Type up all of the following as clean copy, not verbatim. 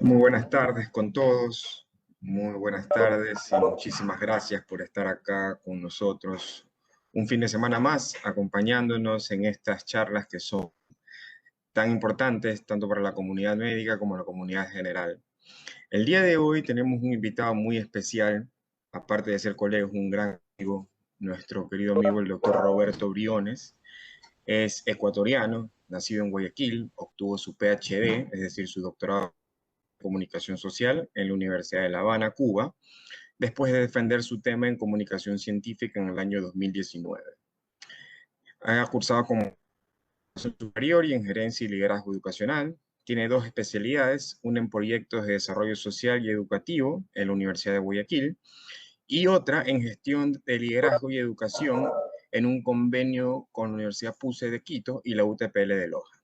Muy buenas tardes con todos, muy buenas tardes y muchísimas gracias por estar acá con nosotros un fin de semana más, acompañándonos en estas charlas que son tan importantes tanto para la comunidad médica como la comunidad general. El día de hoy tenemos un invitado muy especial, aparte de ser colega, es un gran amigo, nuestro querido amigo el doctor Roberto Briones. Es ecuatoriano, nacido en Guayaquil, obtuvo su PhD, es decir, su doctorado Comunicación Social en la Universidad de La Habana, Cuba, después de defender su tema en comunicación científica en el año 2019. Ha cursado como superior y en gerencia y liderazgo educacional. Tiene dos especialidades, una en proyectos de desarrollo social y educativo en la Universidad de Guayaquil y otra en gestión de liderazgo y educación en un convenio con la Universidad PUCE de Quito y la UTPL de Loja.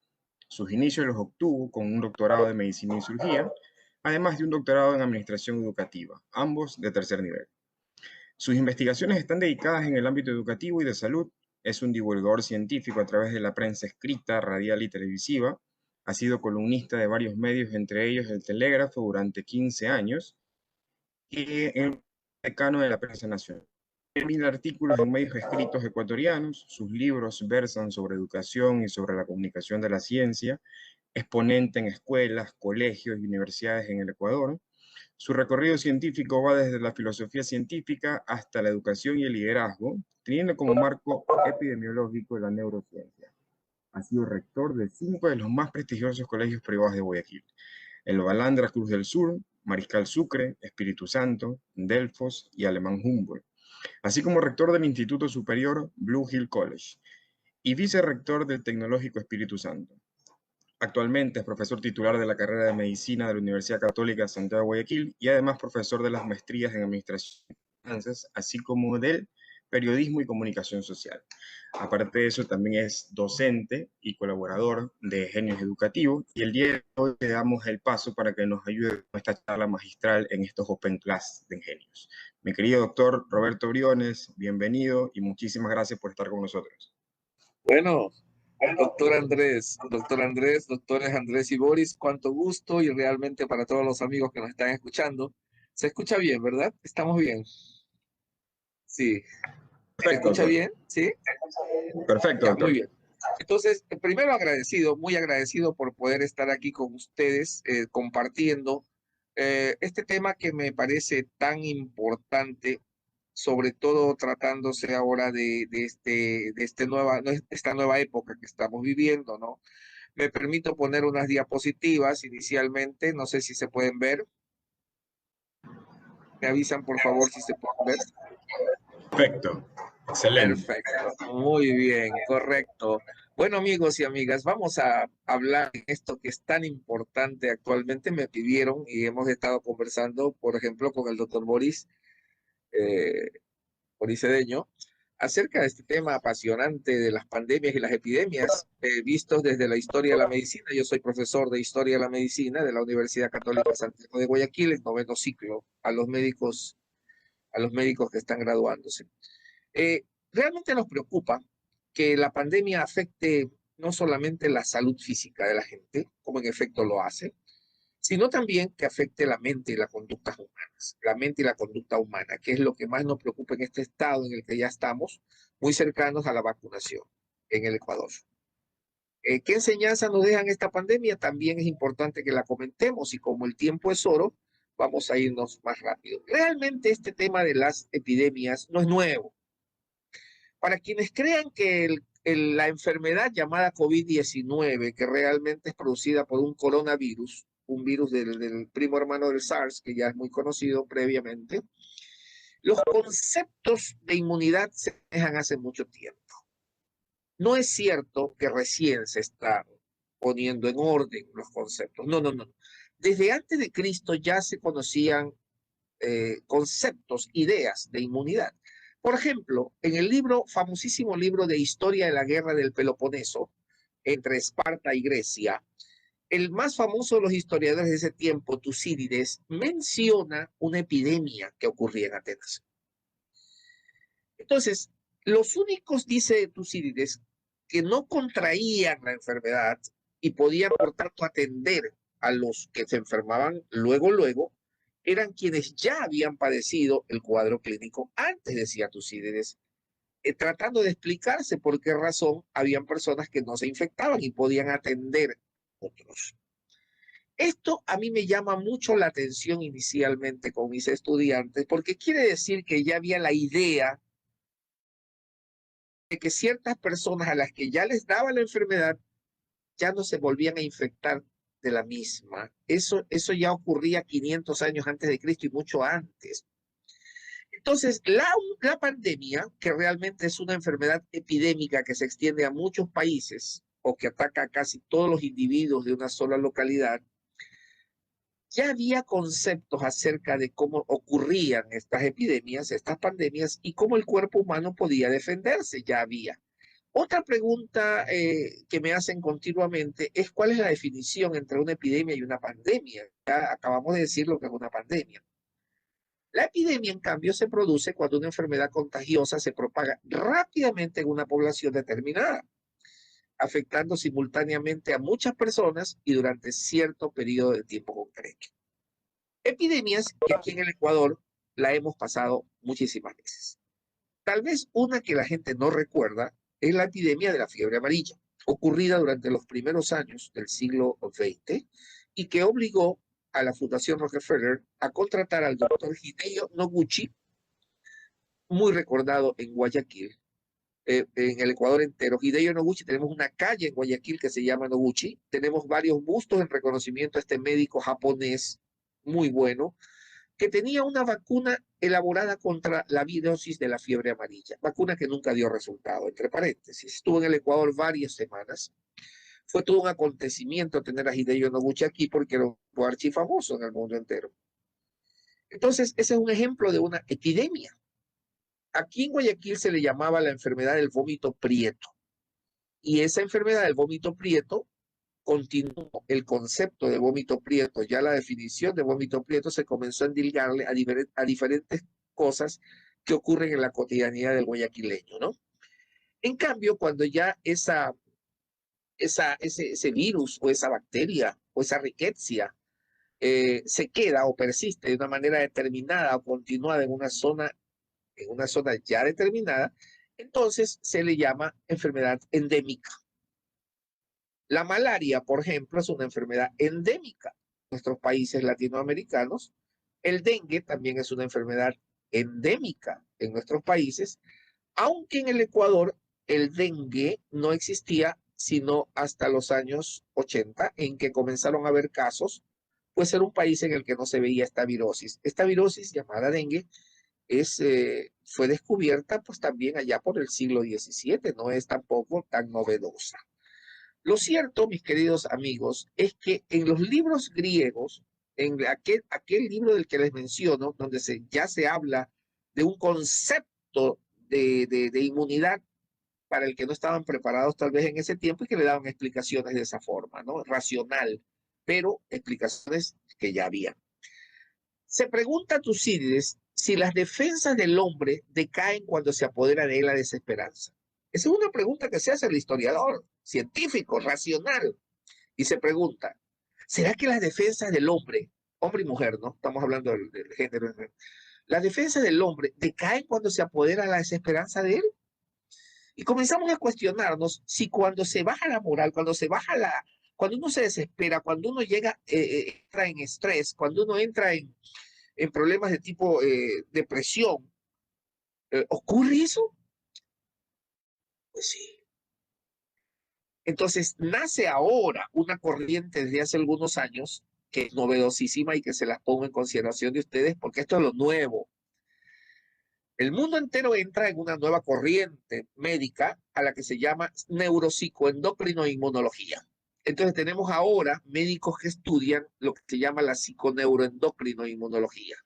Sus inicios los obtuvo con un doctorado de medicina y cirugía, además de un doctorado en administración educativa, ambos de tercer nivel. Sus investigaciones están dedicadas en el ámbito educativo y de salud. Es un divulgador científico a través de la prensa escrita, radial y televisiva. Ha sido columnista de varios medios, entre ellos El Telégrafo, durante 15 años, y el decano de la prensa nacional. Tiene 1000 artículos en medios escritos ecuatorianos. Sus libros versan sobre educación y sobre la comunicación de la ciencia. Es ponente en escuelas, colegios y universidades en el Ecuador. Su recorrido científico va desde la filosofía científica hasta la educación y el liderazgo, teniendo como marco epidemiológico la neurociencia. Ha sido rector de 5 de los más prestigiosos colegios privados de Guayaquil: el Balandra Cruz del Sur, Mariscal Sucre, Espíritu Santo, Delfos y Alemán Humboldt, así como rector del Instituto Superior Blue Hill College y vicerrector del Tecnológico Espíritu Santo. Actualmente es profesor titular de la carrera de Medicina de la Universidad Católica de Santiago de Guayaquil y además profesor de las maestrías en Administración y Finanzas, así como del Periodismo y Comunicación Social. Aparte de eso, también es docente y colaborador de Genios Educativos, y el día de hoy le damos el paso para que nos ayude con esta charla magistral en estos Open Class de Ingenios. Mi querido doctor Roberto Briones, bienvenido y muchísimas gracias por estar con nosotros. Bueno, doctores Andrés y Boris, cuánto gusto y realmente para todos los amigos que nos están escuchando. Se escucha bien, ¿verdad? ¿Estamos bien? Sí. ¿Se Perfecto, escucha doctor. bien? ¿Sí? Perfecto, Ya, muy doctor. bien. Entonces, primero agradecido, muy agradecido por poder estar aquí con ustedes compartiendo este tema que me parece tan importante, sobre todo tratándose ahora de esta nueva época que estamos viviendo, ¿no? Me permito poner unas diapositivas inicialmente, no sé si se pueden ver. Me avisan, por favor, si se pueden ver. Perfecto. Excelente. Perfecto, muy bien, correcto. Bueno, amigos y amigas, vamos a hablar de esto que es tan importante actualmente. Me pidieron y hemos estado conversando, por ejemplo, con el doctor eh, Boris Cedeño, acerca de este tema apasionante de las pandemias y las epidemias, vistos desde la historia de la medicina. Yo soy profesor de historia de la medicina de la Universidad Católica de Santiago de Guayaquil, en noveno ciclo, a los médicos que están graduándose. Eh, Realmente nos preocupa que la pandemia afecte no solamente la salud física de la gente, como en efecto lo hace, sino también que afecte la mente y las conductas humanas, la mente y la conducta humana, que es lo que más nos preocupa en este estado en el que ya estamos, muy cercanos a la vacunación en el Ecuador. ¿Qué enseñanza nos dejan esta pandemia? También es importante que la comentemos y como el tiempo es oro, vamos a irnos más rápido. Realmente este tema de las epidemias no es nuevo. Para quienes crean que la enfermedad llamada COVID-19, que realmente es producida por un coronavirus, un virus del primo hermano del SARS, que ya es muy conocido previamente, los conceptos de inmunidad se dejan hace mucho tiempo. No es cierto que recién se está poniendo en orden los conceptos. No, no, no. Desde antes de Cristo ya se conocían conceptos, ideas de inmunidad. Por ejemplo, en el famosísimo libro de Historia de la Guerra del Peloponeso, entre Esparta y Grecia, el más famoso de los historiadores de ese tiempo, Tucídides, menciona una epidemia que ocurría en Atenas. Entonces, los únicos, dice Tucídides, que no contraían la enfermedad y podían, por tanto, atender a los que se enfermaban luego, eran quienes ya habían padecido el cuadro clínico antes, decía Tucídides, tratando de explicarse por qué razón habían personas que no se infectaban y podían atender a otros. Esto a mí me llama mucho la atención inicialmente con mis estudiantes, porque quiere decir que ya había la idea de que ciertas personas a las que ya les daba la enfermedad ya no se volvían a infectar de la misma. Eso ya ocurría 500 años antes de Cristo y mucho antes. Entonces, la pandemia, que realmente es una enfermedad epidémica que se extiende a muchos países o que ataca a casi todos los individuos de una sola localidad, ya había conceptos acerca de cómo ocurrían estas epidemias, estas pandemias y cómo el cuerpo humano podía defenderse, ya había. Otra pregunta que me hacen continuamente es cuál es la definición entre una epidemia y una pandemia. Ya acabamos de decir lo que es una pandemia. La epidemia, en cambio, se produce cuando una enfermedad contagiosa se propaga rápidamente en una población determinada, afectando simultáneamente a muchas personas y durante cierto periodo de tiempo concreto. Epidemias que aquí en el Ecuador la hemos pasado muchísimas veces. Tal vez una que la gente no recuerda es la epidemia de la fiebre amarilla, ocurrida durante los primeros años del siglo XX y que obligó a la Fundación Rockefeller a contratar al doctor Hideo Noguchi, muy recordado en Guayaquil, en el Ecuador entero. Hideo Noguchi, tenemos una calle en Guayaquil que se llama Noguchi, tenemos varios bustos en reconocimiento a este médico japonés muy bueno, que tenía una vacuna elaborada contra la virosis de la fiebre amarilla, vacuna que nunca dio resultado, entre paréntesis. Estuvo en el Ecuador varias semanas. Fue todo un acontecimiento tener a Hideo Noguchi aquí porque era un archifamoso en el mundo entero. Entonces, ese es un ejemplo de una epidemia. Aquí en Guayaquil se le llamaba la enfermedad del vómito prieto. Y esa enfermedad del vómito prieto continuó el concepto de vómito prieto, ya la definición de vómito prieto se comenzó a endilgarle a diferentes cosas que ocurren en la cotidianidad del guayaquileño, ¿no? En cambio, cuando ya ese virus o esa bacteria o esa riqueza se queda o persiste de una manera determinada o continuada en una zona ya determinada, entonces se le llama enfermedad endémica. La malaria, por ejemplo, es una enfermedad endémica en nuestros países latinoamericanos. El dengue también es una enfermedad endémica en nuestros países, aunque en el Ecuador el dengue no existía sino hasta los años 80, en que comenzaron a haber casos, pues era un país en el que no se veía esta virosis. Esta virosis llamada dengue fue descubierta pues también allá por el siglo XVII, no es tampoco tan novedosa. Lo cierto, mis queridos amigos, es que en los libros griegos, en aquel libro del que les menciono, donde ya se habla de un concepto de inmunidad para el que no estaban preparados tal vez en ese tiempo y que le daban explicaciones de esa forma, ¿no? Racional, pero explicaciones que ya habían. Se pregunta a Tucídides si las defensas del hombre decaen cuando se apodera de él la desesperanza. Esa es una pregunta que se hace el historiador científico, racional, y se pregunta, ¿será que las defensas del hombre, hombre y mujer, ¿no? Estamos hablando del género. Las defensas del hombre decaen cuando se apodera la desesperanza de él. Y comenzamos a cuestionarnos si cuando se baja la moral, cuando uno se desespera, cuando uno entra en estrés, cuando uno entra en problemas de tipo depresión, ¿ocurre eso? Pues sí. Entonces, nace ahora una corriente desde hace algunos años que es novedosísima y que se las pongo en consideración de ustedes porque esto es lo nuevo. El mundo entero entra en una nueva corriente médica a la que se llama neuropsicoendocrinoinmunología. Entonces tenemos ahora médicos que estudian lo que se llama la psiconeuroendocrinoinmunología.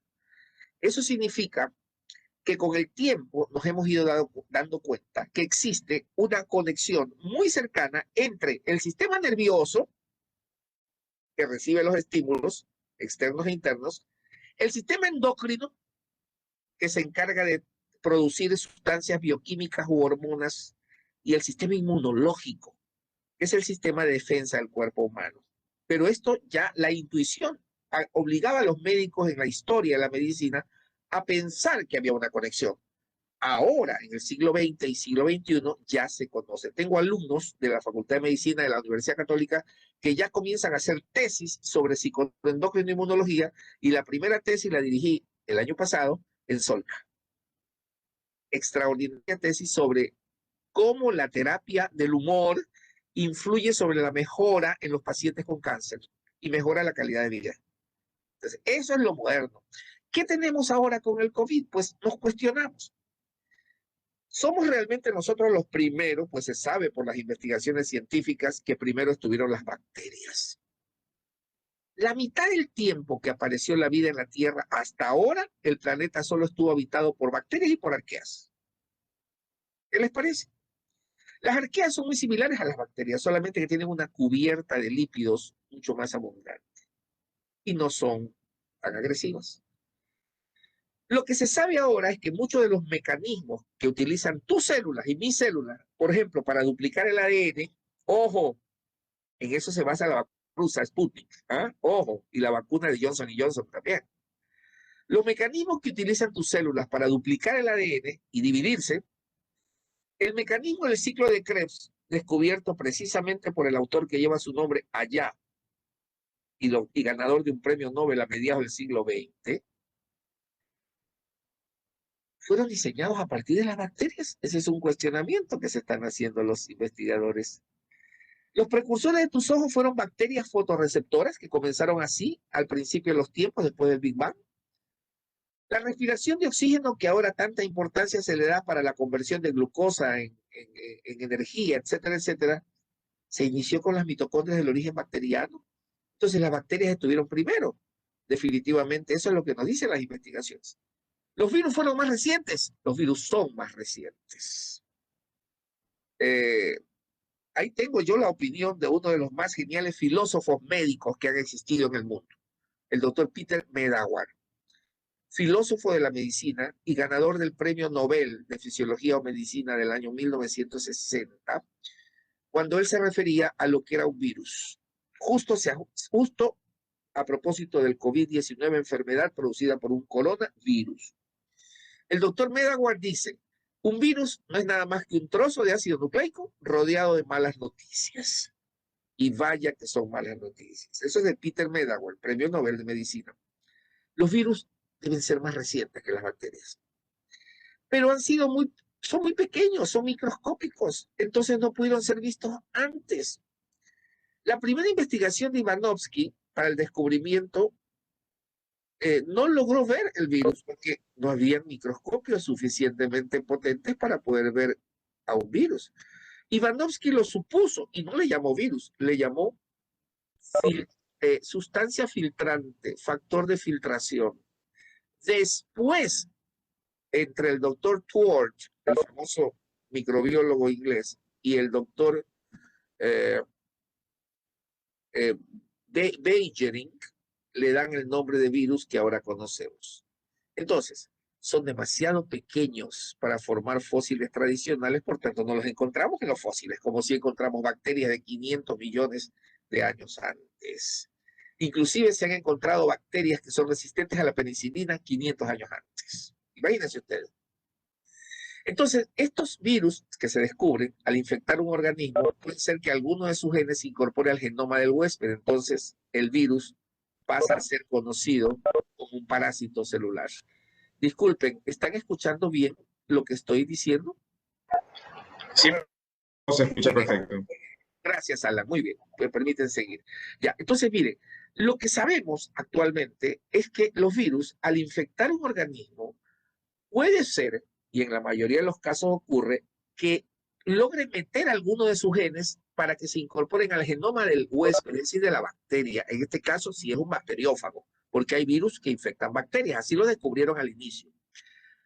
Eso significa que con el tiempo nos hemos ido dando cuenta que existe una conexión muy cercana entre el sistema nervioso, que recibe los estímulos externos e internos, el sistema endocrino, que se encarga de producir sustancias bioquímicas u hormonas, y el sistema inmunológico, que es el sistema de defensa del cuerpo humano. Pero esto ya, la intuición obligaba a los médicos en la historia de la medicina a pensar que había una conexión. Ahora, en el siglo XX y siglo XXI, ya se conoce. Tengo alumnos de la Facultad de Medicina de la Universidad Católica que ya comienzan a hacer tesis sobre psicoendocrino e inmunología, y la primera tesis la dirigí el año pasado en Solca. Extraordinaria tesis sobre cómo la terapia del humor influye sobre la mejora en los pacientes con cáncer y mejora la calidad de vida. Entonces, eso es lo moderno. ¿Qué tenemos ahora con el COVID? Pues nos cuestionamos. ¿Somos realmente nosotros los primeros? Pues se sabe por las investigaciones científicas que primero estuvieron las bacterias. La mitad del tiempo que apareció la vida en la Tierra hasta ahora, el planeta solo estuvo habitado por bacterias y por arqueas. ¿Qué les parece? Las arqueas son muy similares a las bacterias, solamente que tienen una cubierta de lípidos mucho más abundante y no son tan agresivas. Lo que se sabe ahora es que muchos de los mecanismos que utilizan tus células y mis células, por ejemplo, para duplicar el ADN, ojo, en eso se basa la vacuna rusa Sputnik, ojo, y la vacuna de Johnson y Johnson también. Los mecanismos que utilizan tus células para duplicar el ADN y dividirse, el mecanismo del ciclo de Krebs, descubierto precisamente por el autor que lleva su nombre allá y ganador de un premio Nobel a mediados del siglo XX, fueron diseñados a partir de las bacterias. Ese es un cuestionamiento que se están haciendo los investigadores. Los precursores de tus ojos fueron bacterias fotorreceptoras que comenzaron así al principio de los tiempos, después del Big Bang. La respiración de oxígeno, que ahora tanta importancia se le da para la conversión de glucosa en energía, etcétera, etcétera, se inició con las mitocondrias del origen bacteriano. Entonces las bacterias estuvieron primero. Definitivamente, eso es lo que nos dicen las investigaciones. Los virus fueron más recientes. Los virus son más recientes. Ahí tengo yo la opinión de uno de los más geniales filósofos médicos que han existido en el mundo, el doctor Peter Medawar, filósofo de la medicina y ganador del Premio Nobel de Fisiología o Medicina del año 1960, cuando él se refería a lo que era un virus. Justo a propósito del COVID-19, enfermedad producida por un coronavirus. El doctor Medawar dice, un virus no es nada más que un trozo de ácido nucleico rodeado de malas noticias. Y vaya que son malas noticias. Eso es de Peter Medawar, Premio Nobel de Medicina. Los virus deben ser más recientes que las bacterias. Pero son muy pequeños, son microscópicos, entonces no pudieron ser vistos antes. La primera investigación de Ivanovsky para el descubrimiento no logró ver el virus porque no había microscopios suficientemente potentes para poder ver a un virus. Ivanovsky lo supuso y no le llamó virus, le llamó sustancia filtrante, factor de filtración. Después, entre el doctor Twort, el famoso microbiólogo inglés, y el doctor Beijering, le dan el nombre de virus que ahora conocemos. Entonces, son demasiado pequeños para formar fósiles tradicionales, por tanto no los encontramos en los fósiles, como si encontramos bacterias de 500 millones de años antes. Inclusive se han encontrado bacterias que son resistentes a la penicilina 500 años antes. Imagínense ustedes. Entonces, estos virus que se descubren al infectar un organismo, puede ser que alguno de sus genes se incorpore al genoma del huésped. Entonces, el virus pasa a ser conocido como un parásito celular. Disculpen, ¿están escuchando bien lo que estoy diciendo? Sí, se escucha perfecto. Gracias, Alan. Muy bien, me permiten seguir. Ya, entonces, mire, lo que sabemos actualmente es que los virus, al infectar un organismo, puede ser, y en la mayoría de los casos ocurre, que logre meter alguno de sus genes para que se incorporen al genoma del huésped, es decir, de la bacteria. En este caso, si es un bacteriófago, porque hay virus que infectan bacterias, así lo descubrieron al inicio.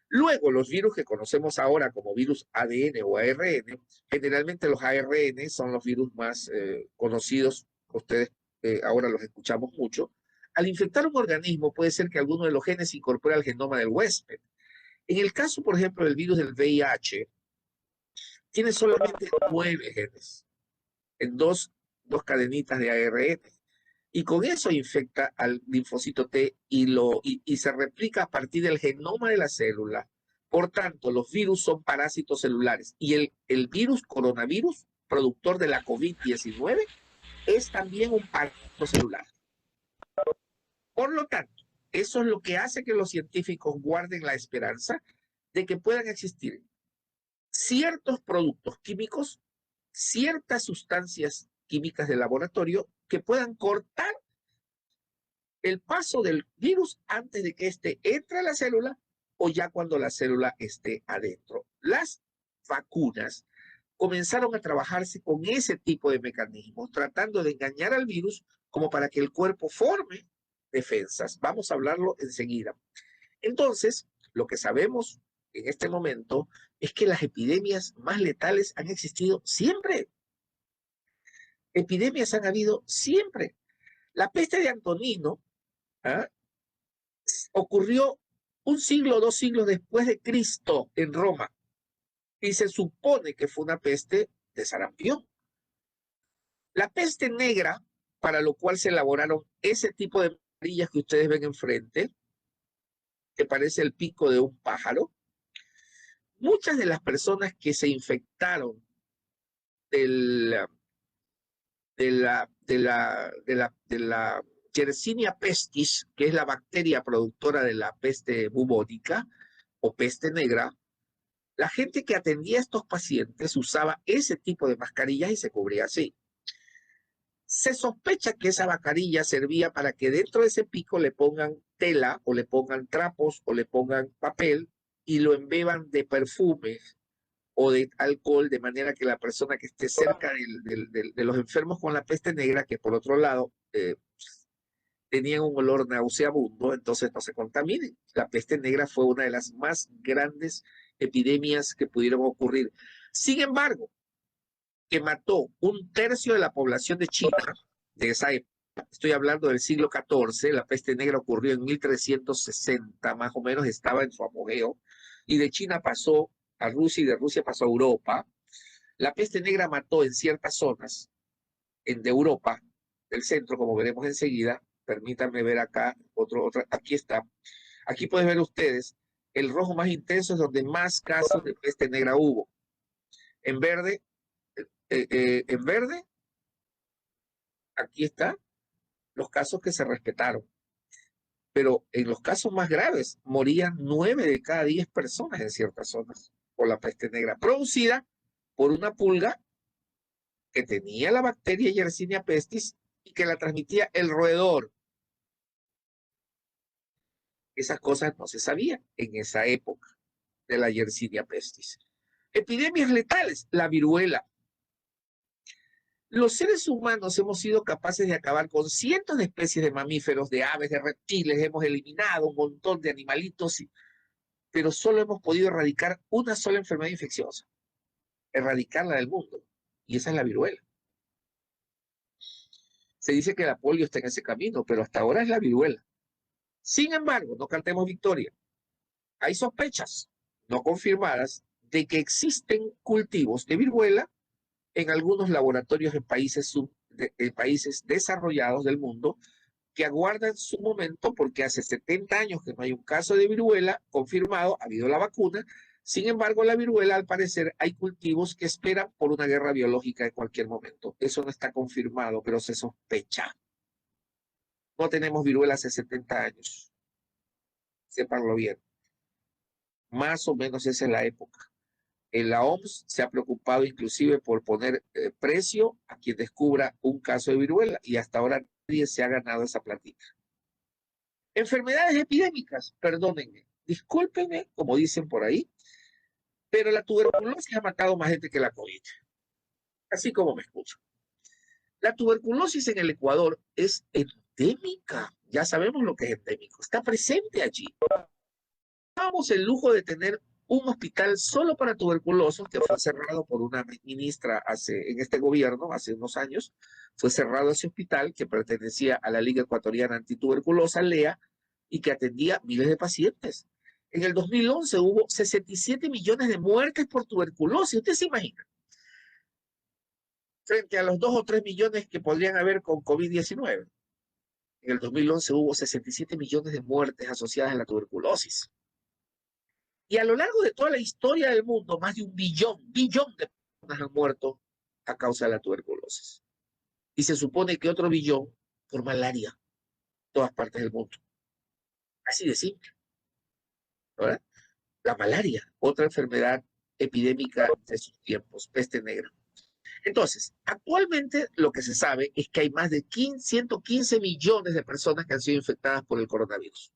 Luego, los virus que conocemos ahora como virus ADN o ARN, generalmente los ARN son los virus más conocidos, ustedes ahora los escuchamos mucho. Al infectar un organismo, puede ser que alguno de los genes se incorpore al genoma del huésped. En el caso, por ejemplo, del virus del VIH, tiene solamente 9 genes en dos cadenitas de ARN. y con eso infecta al linfocito T y se replica a partir del genoma de la célula. Por tanto, los virus son parásitos celulares y el virus coronavirus, productor de la COVID-19, es también un parásito celular. Por lo tanto, eso es lo que hace que los científicos guarden la esperanza de que puedan existir ciertos productos químicos, ciertas sustancias químicas de laboratorio que puedan cortar el paso del virus antes de que éste entre a la célula o ya cuando la célula esté adentro. Las vacunas comenzaron a trabajarse con ese tipo de mecanismos, tratando de engañar al virus como para que el cuerpo forme defensas. Vamos a hablarlo enseguida. Entonces, lo que sabemos en este momento es que las epidemias más letales han existido siempre. Epidemias han habido siempre. La peste de Antonino ocurrió un siglo o 2 siglos después de Cristo en Roma y se supone que fue una peste de sarampión. La peste negra, para lo cual se elaboraron ese tipo de mascarillas que ustedes ven enfrente, que parece el pico de un pájaro, muchas de las personas que se infectaron de la Yersinia pestis, que es la bacteria productora de la peste bubónica o peste negra, la gente que atendía a estos pacientes usaba ese tipo de mascarillas y se cubría así. Se sospecha que esa mascarilla servía para que dentro de ese pico le pongan tela o le pongan trapos o le pongan papel y lo embeban de perfumes o de alcohol, de manera que la persona que esté cerca de los enfermos con la peste negra, que por otro lado tenían un olor nauseabundo, entonces no se contaminen. La peste negra fue una de las más grandes epidemias que pudieron ocurrir. Sin embargo, que mató 1/3 de la población de China de esa época, estoy hablando del siglo XIV, la peste negra ocurrió en 1360, más o menos estaba en su apogeo, y de China pasó a Rusia y de Rusia pasó a Europa. La peste negra mató en ciertas zonas de Europa, del centro, como veremos enseguida. Permítanme ver acá, aquí está. Aquí pueden ver ustedes, el rojo más intenso es donde más casos de peste negra hubo. En verde, aquí está, los casos que se respetaron. Pero en los casos más graves, morían 9 de cada 10 personas en ciertas zonas por la peste negra, producida por una pulga que tenía la bacteria Yersinia pestis y que la transmitía el roedor. Esas cosas no se sabían en esa época de la Yersinia pestis. Epidemias letales, la viruela. Los seres humanos hemos sido capaces de acabar con cientos de especies de mamíferos, de aves, de reptiles, hemos eliminado un montón de animalitos, pero solo hemos podido erradicar una sola enfermedad infecciosa, erradicarla del mundo, y esa es la viruela. Se dice que la polio está en ese camino, pero hasta ahora es la viruela. Sin embargo, no cantemos victoria. Hay sospechas no confirmadas de que existen cultivos de viruela en algunos laboratorios en países desarrollados del mundo que aguardan su momento porque hace 70 años que no hay un caso de viruela confirmado, ha habido la vacuna. Sin embargo, la viruela, al parecer, hay cultivos que esperan por una guerra biológica en cualquier momento. Eso no está confirmado, pero se sospecha. No tenemos viruela hace 70 años. Sépanlo bien. Más o menos esa es la época. En la OMS se ha preocupado inclusive por poner precio a quien descubra un caso de viruela y hasta ahora nadie se ha ganado esa platita. Enfermedades epidémicas, perdónenme, discúlpenme, como dicen por ahí, pero la tuberculosis ha matado más gente que la COVID. Así como me escucho. La tuberculosis en el Ecuador es endémica. Ya sabemos lo que es endémico. Está presente allí. Teníamos el lujo de tener un hospital solo para tuberculosos que fue cerrado por una ministra en este gobierno hace unos años. Fue cerrado ese hospital que pertenecía a la Liga Ecuatoriana Antituberculosa, LEA, y que atendía miles de pacientes. En el 2011 hubo 67 millones de muertes por tuberculosis. ¿Usted se imagina? Frente a los 2 o 3 millones que podrían haber con COVID-19. En el 2011 hubo 67 millones de muertes asociadas a la tuberculosis. Y a lo largo de toda la historia del mundo, más de un billón de personas han muerto a causa de la tuberculosis. Y se supone que otro billón por malaria en todas partes del mundo. Así de simple, ¿verdad? La malaria, otra enfermedad epidémica de sus tiempos, peste negra. Entonces, actualmente lo que se sabe es que hay más de 115 millones de personas que han sido infectadas por el coronavirus.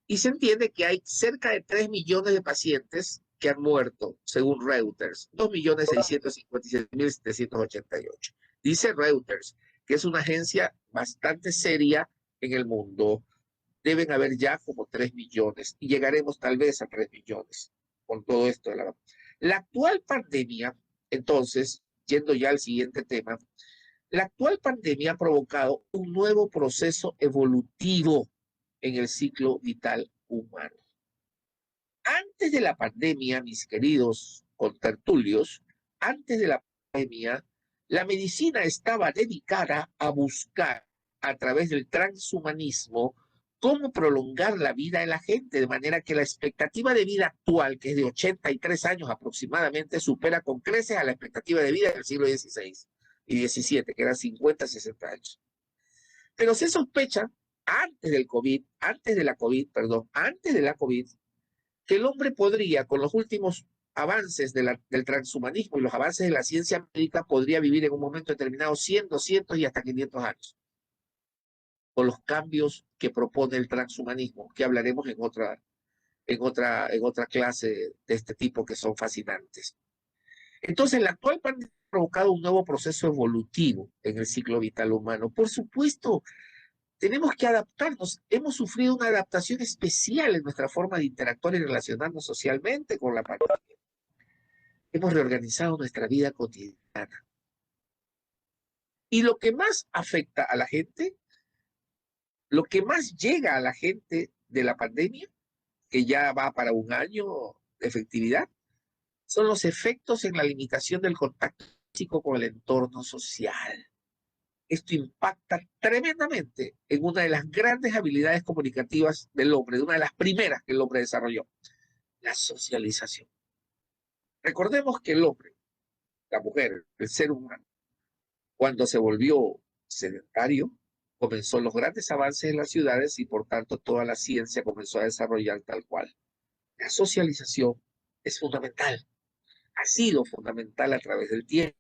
Y se entiende que hay cerca de 3 millones de pacientes que han muerto, según Reuters, 2.657.788. Dice Reuters, que es una agencia bastante seria en el mundo. Deben haber ya como 3 millones y llegaremos tal vez a 3 millones con todo esto. La actual pandemia, entonces, yendo ya al siguiente tema, la actual pandemia ha provocado un nuevo proceso evolutivo en el ciclo vital humano. Antes de la pandemia, mis queridos contertulios, antes de la pandemia, la medicina estaba dedicada a buscar a través del transhumanismo cómo prolongar la vida de la gente, de manera que la expectativa de vida actual, que es de 83 años aproximadamente, supera con creces a la expectativa de vida del siglo XVI y XVII, que eran 50, 60 años. Pero se sospecha antes del COVID, antes de la COVID, que el hombre podría, con los últimos avances del transhumanismo y los avances de la ciencia médica, podría vivir en un momento determinado 100, 200 y hasta 500 años. Con los cambios que propone el transhumanismo, que hablaremos en otra clase de este tipo, que son fascinantes. Entonces, la actual pandemia ha provocado un nuevo proceso evolutivo en el ciclo vital humano. Por supuesto, tenemos que adaptarnos. Hemos sufrido una adaptación especial en nuestra forma de interactuar y relacionarnos socialmente con la pandemia. Hemos reorganizado nuestra vida cotidiana. Y lo que más afecta a la gente, lo que más llega a la gente de la pandemia, que ya va para un año de efectividad, son los efectos en la limitación del contacto físico con el entorno social. Esto impacta tremendamente en una de las grandes habilidades comunicativas del hombre, de una de las primeras que el hombre desarrolló, la socialización. Recordemos que el hombre, la mujer, el ser humano, cuando se volvió sedentario, comenzó los grandes avances en las ciudades y por tanto toda la ciencia comenzó a desarrollar tal cual. La socialización es fundamental, ha sido fundamental a través del tiempo.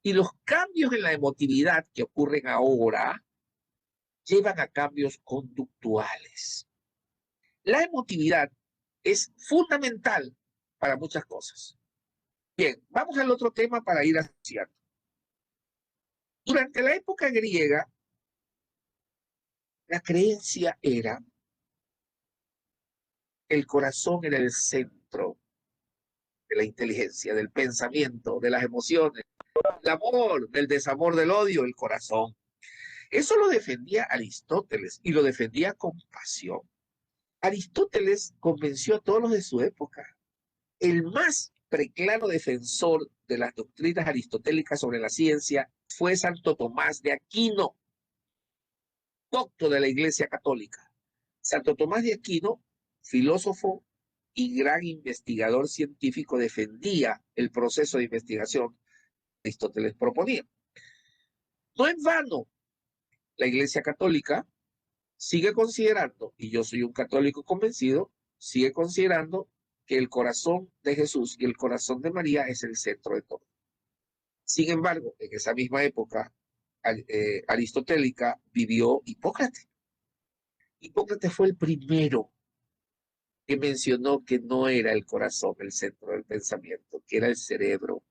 Y los cambios en la emotividad que ocurren ahora llevan a cambios conductuales. La emotividad es fundamental para muchas cosas. Bien, vamos al otro tema para ir asociando. Durante la época griega, la creencia era que el corazón era el centro de la inteligencia, del pensamiento, de las emociones, del amor, del desamor, del odio, el corazón. Eso lo defendía Aristóteles y lo defendía con pasión. Aristóteles convenció a todos los de su época. El más preclaro defensor de las doctrinas aristotélicas sobre la ciencia fue Santo Tomás de Aquino, doctor de la Iglesia Católica. Santo Tomás de Aquino, filósofo y gran investigador científico, defendía el proceso de investigación que Aristóteles proponía. No en vano, la Iglesia Católica sigue considerando, y yo soy un católico convencido, sigue considerando que el corazón de Jesús y el corazón de María es el centro de todo. Sin embargo, en esa misma época aristotélica vivió Hipócrates. Hipócrates fue el primero que mencionó que no era el corazón el centro del pensamiento, que era el cerebro.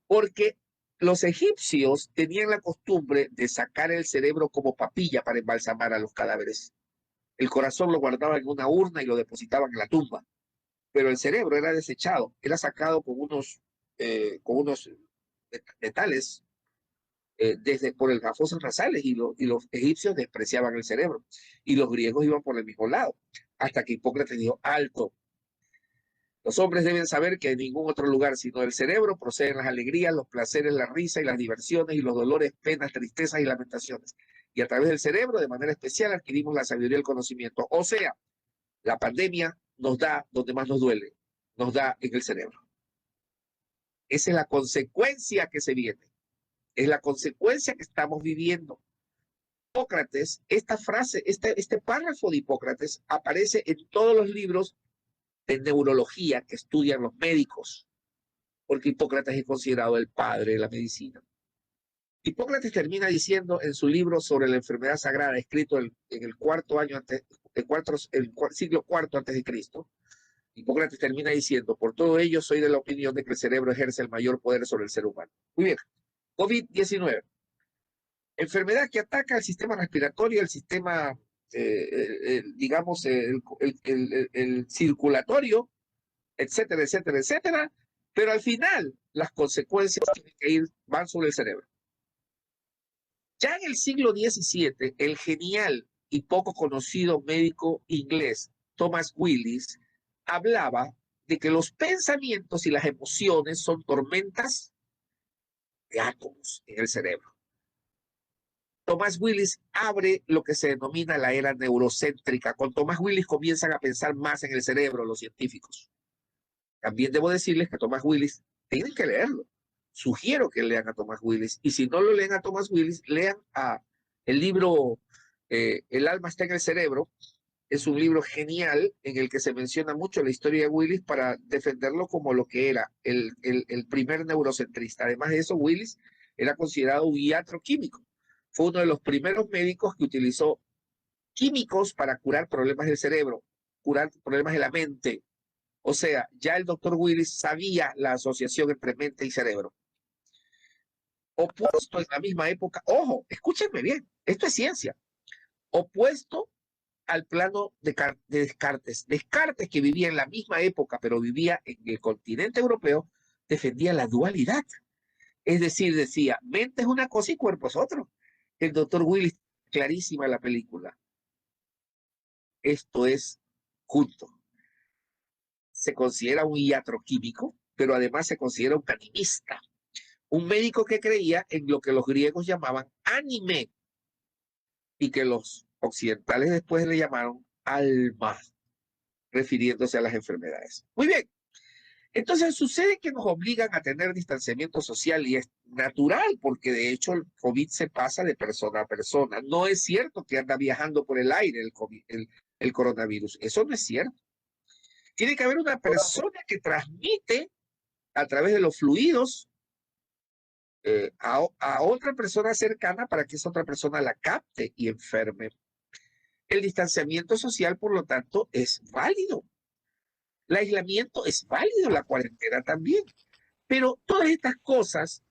Porque los egipcios tenían la costumbre de sacar el cerebro como papilla para embalsamar a los cadáveres. El corazón lo guardaban en una urna y lo depositaban en la tumba. Pero el cerebro era desechado, era sacado con unos metales por el fosos nasales y los egipcios despreciaban el cerebro y los griegos iban por el mismo lado, hasta que Hipócrates dijo, alto, los hombres deben saber que en ningún otro lugar sino del cerebro proceden las alegrías, los placeres, la risa y las diversiones y los dolores, penas, tristezas y lamentaciones. y a través del cerebro, de manera especial, adquirimos la sabiduría y el conocimiento. O sea, la pandemia nos da donde más nos duele, nos da en el cerebro. Esa es la consecuencia que se viene, es la consecuencia que estamos viviendo. Hipócrates, esta frase, este párrafo de Hipócrates aparece en todos los libros de neurología que estudian los médicos, porque Hipócrates es considerado el padre de la medicina. Hipócrates termina diciendo en su libro sobre la enfermedad sagrada, escrito en el cuarto año antes, el siglo IV antes de Cristo. Hipócrates termina diciendo: por todo ello soy de la opinión de que el cerebro ejerce el mayor poder sobre el ser humano. Muy bien, COVID-19. Enfermedad que ataca el sistema respiratorio, el sistema, digamos, el circulatorio, etcétera, etcétera, etcétera. Pero al final, las consecuencias tienen que van sobre el cerebro. Ya en el siglo XVII, el genial y poco conocido médico inglés Thomas Willis hablaba de que los pensamientos y las emociones son tormentas de átomos en el cerebro. Thomas Willis abre lo que se denomina la era neurocéntrica. Con Thomas Willis comienzan a pensar más en el cerebro los científicos. También debo decirles que Thomas Willis, tienen que leerlo. Sugiero que lean a Thomas Willis. Y si no lo leen a Thomas Willis, lean el libro El alma está en el cerebro. Es un libro genial en el que se menciona mucho la historia de Willis para defenderlo como lo que era el primer neurocentrista. Además de eso, Willis era considerado un iatro químico. Fue uno de los primeros médicos que utilizó químicos para curar problemas del cerebro, curar problemas de la mente. O sea, ya el doctor Willis sabía la asociación entre mente y cerebro. Opuesto en la misma época, ojo, escúchenme bien, esto es ciencia. Opuesto al plano de Descartes. Descartes, que vivía en la misma época, pero vivía en el continente europeo, defendía la dualidad. Es decir, decía, mente es una cosa y cuerpo es otro. El doctor Willis, clarísima en la película. Esto es culto. Se considera un iatroquímico, pero además se considera un animista. Un médico que creía en lo que los griegos llamaban anime y que los occidentales después le llamaron alma, refiriéndose a las enfermedades. Muy bien. Entonces sucede que nos obligan a tener distanciamiento social y es natural porque de hecho el COVID se pasa de persona a persona. No es cierto que anda viajando por el aire el coronavirus. Eso no es cierto. Tiene que haber una persona que transmite a través de los fluidos a otra persona cercana para que esa otra persona la capte y enferme. El distanciamiento social, por lo tanto, es válido. El aislamiento es válido, la cuarentena también. Pero todas estas cosas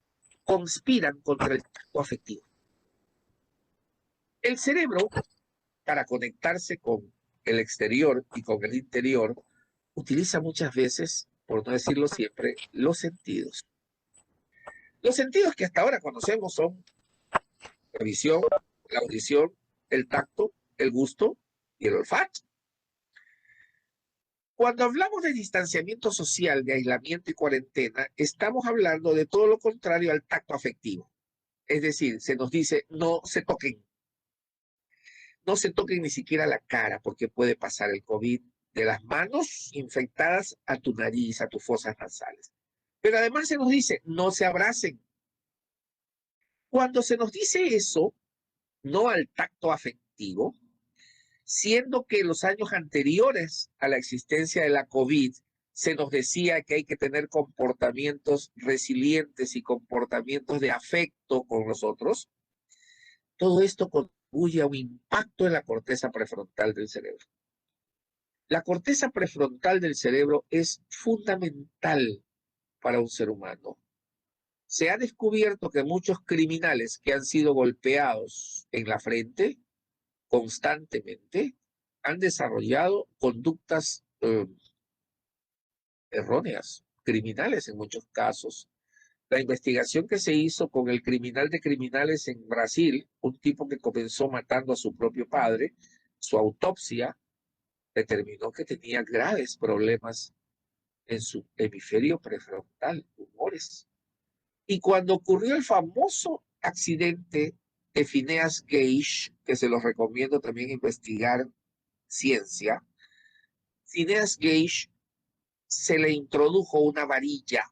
conspiran contra el tacto afectivo. El cerebro, para conectarse con el exterior y con el interior, utiliza muchas veces, por no decirlo siempre, los sentidos. Los sentidos que hasta ahora conocemos son la visión, la audición, el tacto, el gusto y el olfato. Cuando hablamos de distanciamiento social, de aislamiento y cuarentena, estamos hablando de todo lo contrario al tacto afectivo. Es decir, se nos dice, no se toquen. No se toquen ni siquiera la cara, porque puede pasar el COVID de las manos infectadas a tu nariz, a tus fosas nasales. Pero además se nos dice, no se abracen. Cuando se nos dice eso, no al tacto afectivo, siendo que en los años anteriores a la existencia de la COVID se nos decía que hay que tener comportamientos resilientes y comportamientos de afecto con los otros, todo esto contribuye a un impacto en la corteza prefrontal del cerebro. La corteza prefrontal del cerebro es fundamental para un ser humano. Se ha descubierto que muchos criminales que han sido golpeados en la frente constantemente han desarrollado conductas erróneas, criminales en muchos casos. La investigación que se hizo con el criminal de criminales en Brasil, un tipo que comenzó matando a su propio padre, su autopsia determinó que tenía graves problemas en su hemisferio prefrontal, tumores. Y cuando ocurrió el famoso accidente de Phineas Gage, que se los recomiendo también investigar ciencia. Phineas Gage se le introdujo una varilla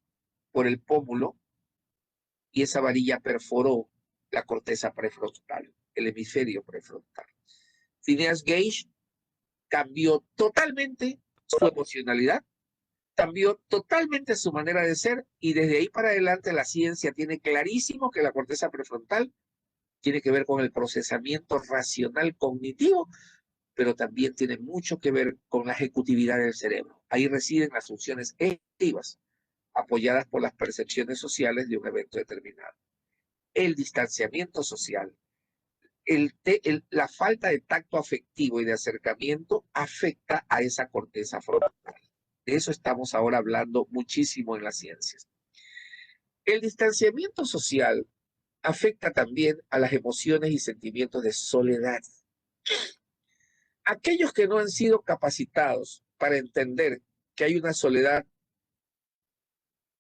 por el pómulo y esa varilla perforó la corteza prefrontal, el hemisferio prefrontal. Phineas Gage cambió totalmente su emocionalidad, cambió totalmente su manera de ser, y desde ahí para adelante la ciencia tiene clarísimo que la corteza prefrontal tiene que ver con el procesamiento racional cognitivo, pero también tiene mucho que ver con la ejecutividad del cerebro. Ahí residen las funciones ejecutivas, apoyadas por las percepciones sociales de un evento determinado. El distanciamiento social, la falta de tacto afectivo y de acercamiento afecta a esa corteza frontal. De eso estamos ahora hablando muchísimo en las ciencias. El distanciamiento social afecta también a las emociones y sentimientos de soledad. Aquellos que no han sido capacitados para entender que hay una soledad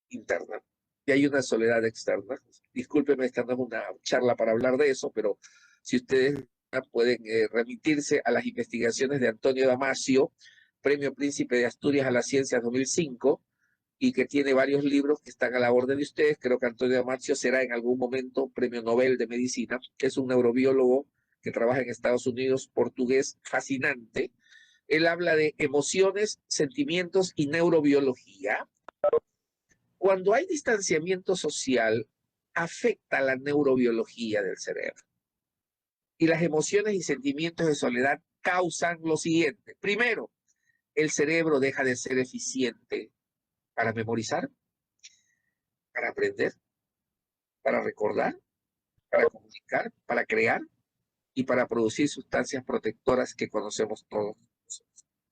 interna y hay una soledad externa. Discúlpeme, esta no es una charla para hablar de eso, pero si ustedes pueden remitirse a las investigaciones de Antonio Damasio, Premio Príncipe de Asturias a las Ciencias 2005, y que tiene varios libros que están a la orden de ustedes. Creo que Antonio Damasio será en algún momento Premio Nobel de Medicina, que es un neurobiólogo que trabaja en Estados Unidos, portugués, fascinante. Él habla de emociones, sentimientos y neurobiología. Cuando hay distanciamiento social, afecta la neurobiología del cerebro. Y las emociones y sentimientos de soledad causan lo siguiente. Primero, el cerebro deja de ser eficiente para memorizar, para aprender, para recordar, para comunicar, para crear y para producir sustancias protectoras que conocemos todos.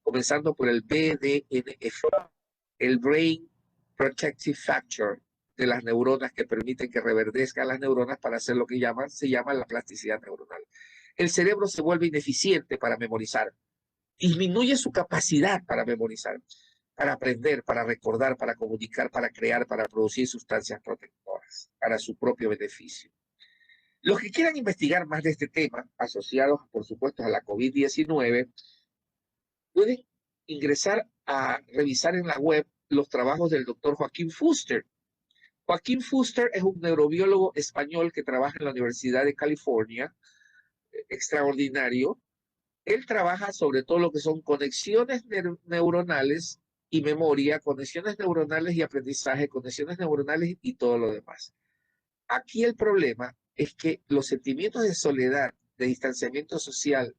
Comenzando por el BDNF, el Brain Protective Factor de las neuronas, que permiten que reverdezcan las neuronas para hacer lo que se llama la plasticidad neuronal. El cerebro se vuelve ineficiente para memorizar, disminuye su capacidad para memorizar, para aprender, para recordar, para comunicar, para crear, para producir sustancias protectoras, para su propio beneficio. Los que quieran investigar más de este tema, asociados, por supuesto, a la COVID-19, pueden ingresar a revisar en la web los trabajos del doctor Joaquín Fuster. Joaquín Fuster es un neurobiólogo español que trabaja en la Universidad de California, extraordinario. Él trabaja sobre todo lo que son conexiones neuronales y memoria, conexiones neuronales y aprendizaje, conexiones neuronales y todo lo demás. Aquí el problema es que los sentimientos de soledad, de distanciamiento social,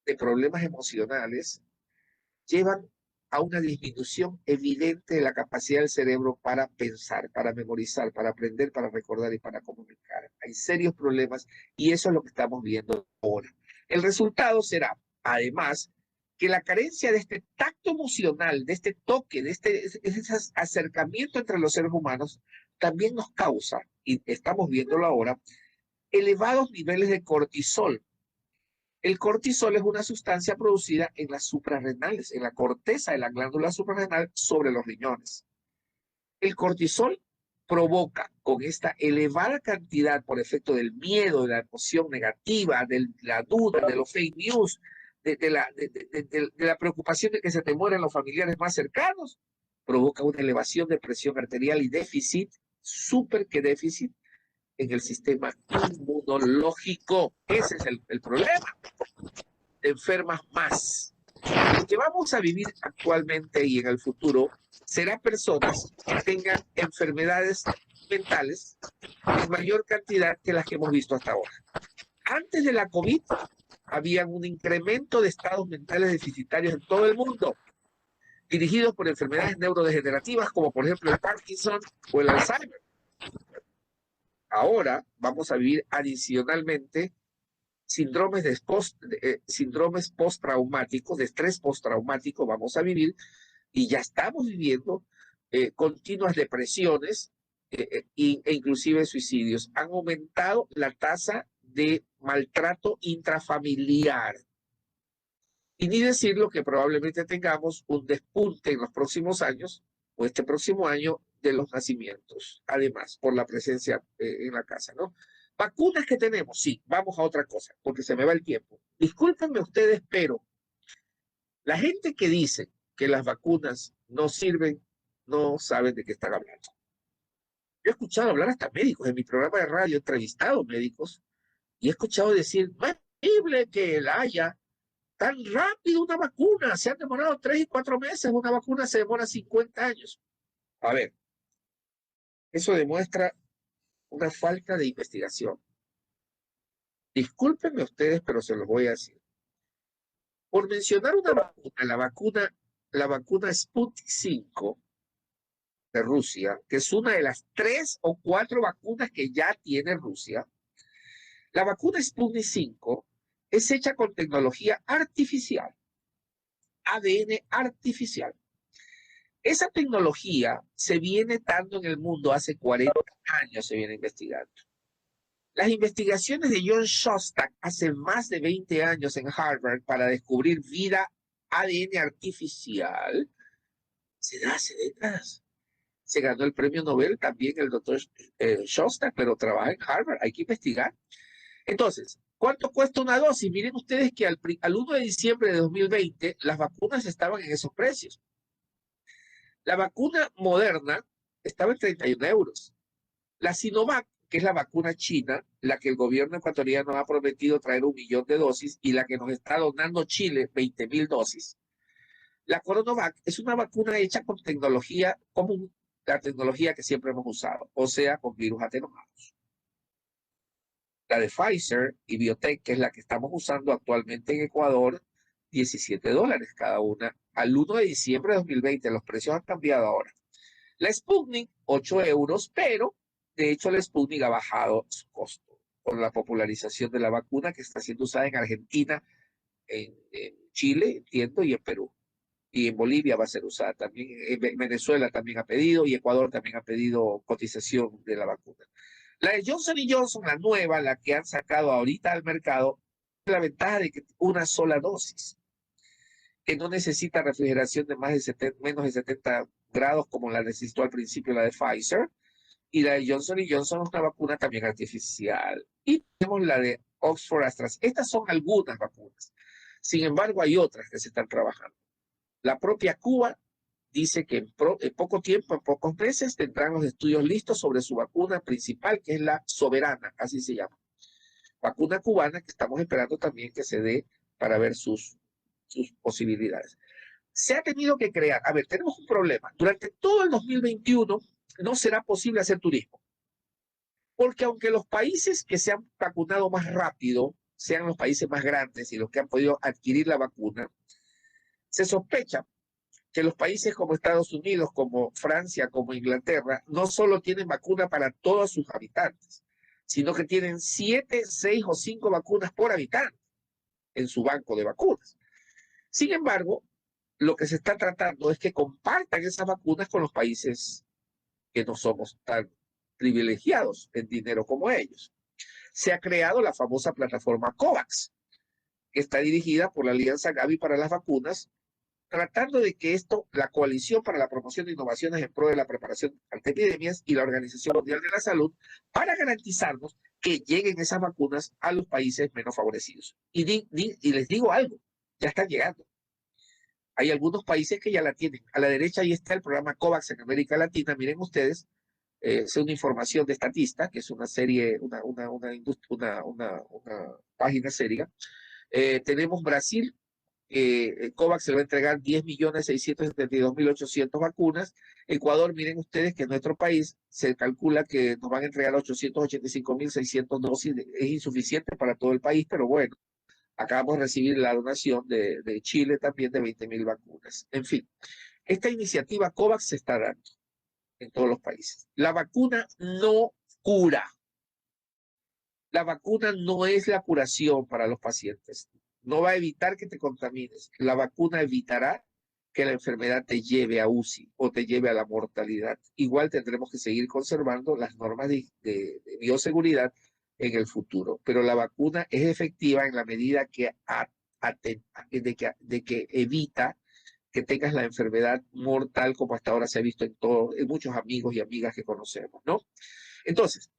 de problemas emocionales, llevan a una disminución evidente de la capacidad del cerebro para pensar, para memorizar, para aprender, para recordar y para comunicar. Hay serios problemas y eso es lo que estamos viendo ahora. El resultado será, además, que la carencia de este tacto emocional, de este toque, de ese acercamiento entre los seres humanos, también nos causa, y estamos viéndolo ahora, elevados niveles de cortisol. El cortisol es una sustancia producida en las suprarrenales, en la corteza de la glándula suprarrenal sobre los riñones. El cortisol provoca, con esta elevada cantidad por efecto del miedo, de la emoción negativa, de la duda, de los fake news, de la preocupación de que se te mueran los familiares más cercanos, provoca una elevación de presión arterial y déficit, déficit en el sistema inmunológico. Ese es el problema. Te enfermas más. Lo que vamos a vivir actualmente y en el futuro será personas que tengan enfermedades mentales en mayor cantidad que las que hemos visto hasta ahora. Antes de la COVID, había un incremento de estados mentales deficitarios en todo el mundo, dirigidos por enfermedades neurodegenerativas como por ejemplo el Parkinson o el Alzheimer. Ahora vamos a vivir adicionalmente síndromes postraumáticos, de estrés postraumático vamos a vivir, y ya estamos viviendo continuas depresiones e inclusive suicidios. Han aumentado la tasa de maltrato intrafamiliar. Y ni decirlo que probablemente tengamos un despunte en los próximos años, o este próximo año, de los nacimientos, además, por la presencia en la casa, ¿no? Vacunas que tenemos, sí, vamos a otra cosa, porque se me va el tiempo. Discúlpenme ustedes, pero la gente que dice que las vacunas no sirven, no saben de qué están hablando. Yo he escuchado hablar hasta médicos en mi programa de radio, he entrevistado médicos y he escuchado decir, no es posible que la haya tan rápido una vacuna, se han demorado 3 y 4 meses, una vacuna se demora 50 años. A ver, eso demuestra una falta de investigación. Discúlpenme ustedes, pero se los voy a decir. Por mencionar una vacuna, la vacuna Sputnik 5 de Rusia, que es una de las 3 o 4 vacunas que ya tiene Rusia, la vacuna Sputnik 5 es hecha con tecnología artificial, ADN artificial. Esa tecnología se viene dando en el mundo hace 40 años, se viene investigando. Las investigaciones de John Shostak hace más de 20 años en Harvard para descubrir vida ADN artificial se da hace décadas. Se ganó el premio Nobel también el doctor Shostak, pero trabaja en Harvard, hay que investigar. Entonces, ¿cuánto cuesta una dosis? Miren ustedes que al 1 de diciembre de 2020 las vacunas estaban en esos precios. La vacuna Moderna estaba en 31 euros. La Sinovac, que es la vacuna china, la que el gobierno ecuatoriano ha prometido traer 1 millón de dosis y la que nos está donando Chile, 20.000 dosis. La Coronavac es una vacuna hecha con tecnología común, la tecnología que siempre hemos usado, o sea, con virus atenuados. La de Pfizer y Biotech, que es la que estamos usando actualmente en Ecuador, $17 cada una. Al 1 de diciembre de 2020, los precios han cambiado ahora. La Sputnik, 8 euros, pero de hecho la Sputnik ha bajado su costo por la popularización de la vacuna que está siendo usada en Argentina, en Chile, entiendo, y en Perú. Y en Bolivia va a ser usada también, en Venezuela también ha pedido, y Ecuador también ha pedido cotización de la vacuna. La de Johnson Johnson, la nueva, la que han sacado ahorita al mercado, la ventaja de que una sola dosis, que no necesita refrigeración de más de menos de 70 grados como la necesitó al principio la de Pfizer, y la de Johnson Johnson es una vacuna también artificial. Y tenemos la de Oxford AstraZeneca. Estas son algunas vacunas. Sin embargo, hay otras que se están trabajando. La propia Cuba dice que en poco tiempo, en pocos meses, tendrán los estudios listos sobre su vacuna principal, que es la Soberana, así se llama. Vacuna cubana que estamos esperando también que se dé para ver sus posibilidades. Se ha tenido que crear, a ver, tenemos un problema. Durante todo el 2021 no será posible hacer turismo. Porque aunque los países que se han vacunado más rápido sean los países más grandes y los que han podido adquirir la vacuna, se sospecha que los países como Estados Unidos, como Francia, como Inglaterra, no solo tienen vacuna para todos sus habitantes, sino que tienen 7, 6 o 5 vacunas por habitante en su banco de vacunas. Sin embargo, lo que se está tratando es que compartan esas vacunas con los países que no somos tan privilegiados en dinero como ellos. Se ha creado la famosa plataforma COVAX, que está dirigida por la Alianza Gavi para las Vacunas, tratando de que la Coalición para la Promoción de Innovaciones en Pro de la Preparación ante Epidemias y la Organización Mundial de la Salud, para garantizarnos que lleguen esas vacunas a los países menos favorecidos. Y les digo algo, ya están llegando. Hay algunos países que ya la tienen. A la derecha ahí está el programa COVAX en América Latina. Miren ustedes, es una información de Statista, que es una serie, una página seria. Tenemos Brasil, COVAX se le va a entregar 10.672.800 vacunas. Ecuador, miren ustedes que en nuestro país se calcula que nos van a entregar 885.600 dosis. Es insuficiente para todo el país, pero bueno, acabamos de recibir la donación de Chile también de 20.000 vacunas. En fin, esta iniciativa COVAX se está dando en todos los países. La vacuna no cura. La vacuna no es la curación para los pacientes. No va a evitar que te contamines. La vacuna evitará que la enfermedad te lleve a UCI o te lleve a la mortalidad. Igual tendremos que seguir conservando las normas de bioseguridad en el futuro. Pero la vacuna es efectiva en la medida que evita que tengas la enfermedad mortal como hasta ahora se ha visto en muchos amigos y amigas que conocemos, ¿no? Entonces,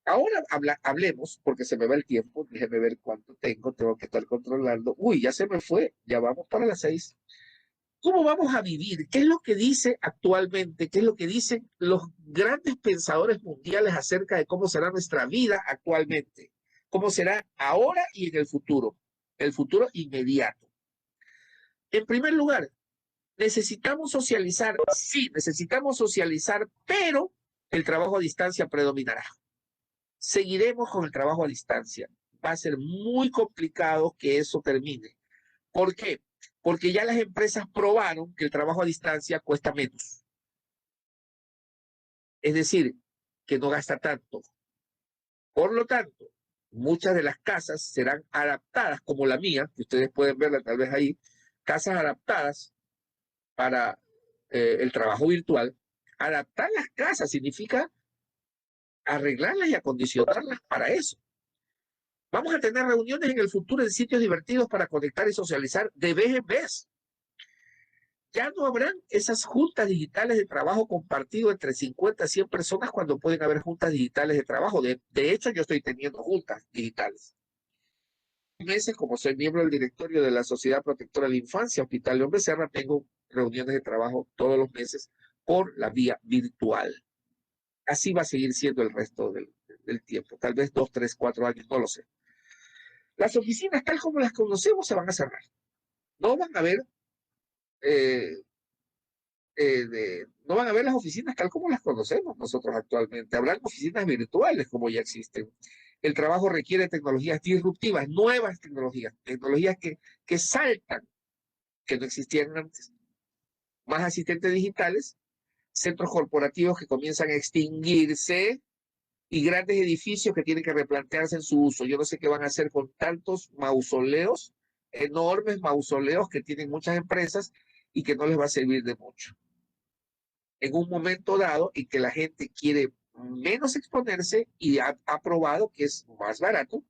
Ahora hablemos, porque se me va el tiempo, déjeme ver cuánto tengo que estar controlando. Uy, ya se me fue, ya vamos para las 6. ¿Cómo vamos a vivir? ¿Qué es lo que dice actualmente? ¿Qué es lo que dicen los grandes pensadores mundiales acerca de cómo será nuestra vida actualmente? ¿Cómo será ahora y en el futuro inmediato? En primer lugar, necesitamos socializar, sí, necesitamos socializar, pero el trabajo a distancia predominará. Seguiremos con el trabajo a distancia. Va a ser muy complicado que eso termine. ¿Por qué? Porque ya las empresas probaron que el trabajo a distancia cuesta menos. Es decir, que no gasta tanto. Por lo tanto, muchas de las casas serán adaptadas, como la mía, que ustedes pueden verla tal vez ahí, casas adaptadas para el trabajo virtual. Adaptar las casas significa arreglarlas y acondicionarlas para eso. Vamos a tener reuniones en el futuro en sitios divertidos para conectar y socializar de vez en vez. Ya no habrán esas juntas digitales de trabajo compartido entre 50 a 100 personas cuando pueden haber juntas digitales de trabajo. De hecho, yo estoy teniendo juntas digitales. Meses, como soy miembro del directorio de la Sociedad Protectora de la Infancia, Hospital León Becerra, tengo reuniones de trabajo todos los meses por la vía virtual. Así va a seguir siendo el resto del tiempo. Tal vez 2, 3, 4 años, no lo sé. Las oficinas, tal como las conocemos, se van a cerrar. No van a haber no van a ver las oficinas tal como las conocemos nosotros actualmente. Habrán oficinas virtuales como ya existen. El trabajo requiere tecnologías disruptivas, nuevas tecnologías, tecnologías que saltan, que no existían antes. Más asistentes digitales, centros corporativos que comienzan a extinguirse y grandes edificios que tienen que replantearse en su uso. Yo no sé qué van a hacer con tantos mausoleos, enormes mausoleos que tienen muchas empresas y que no les va a servir de mucho. En un momento dado en que la gente quiere menos exponerse y ha probado que es más barato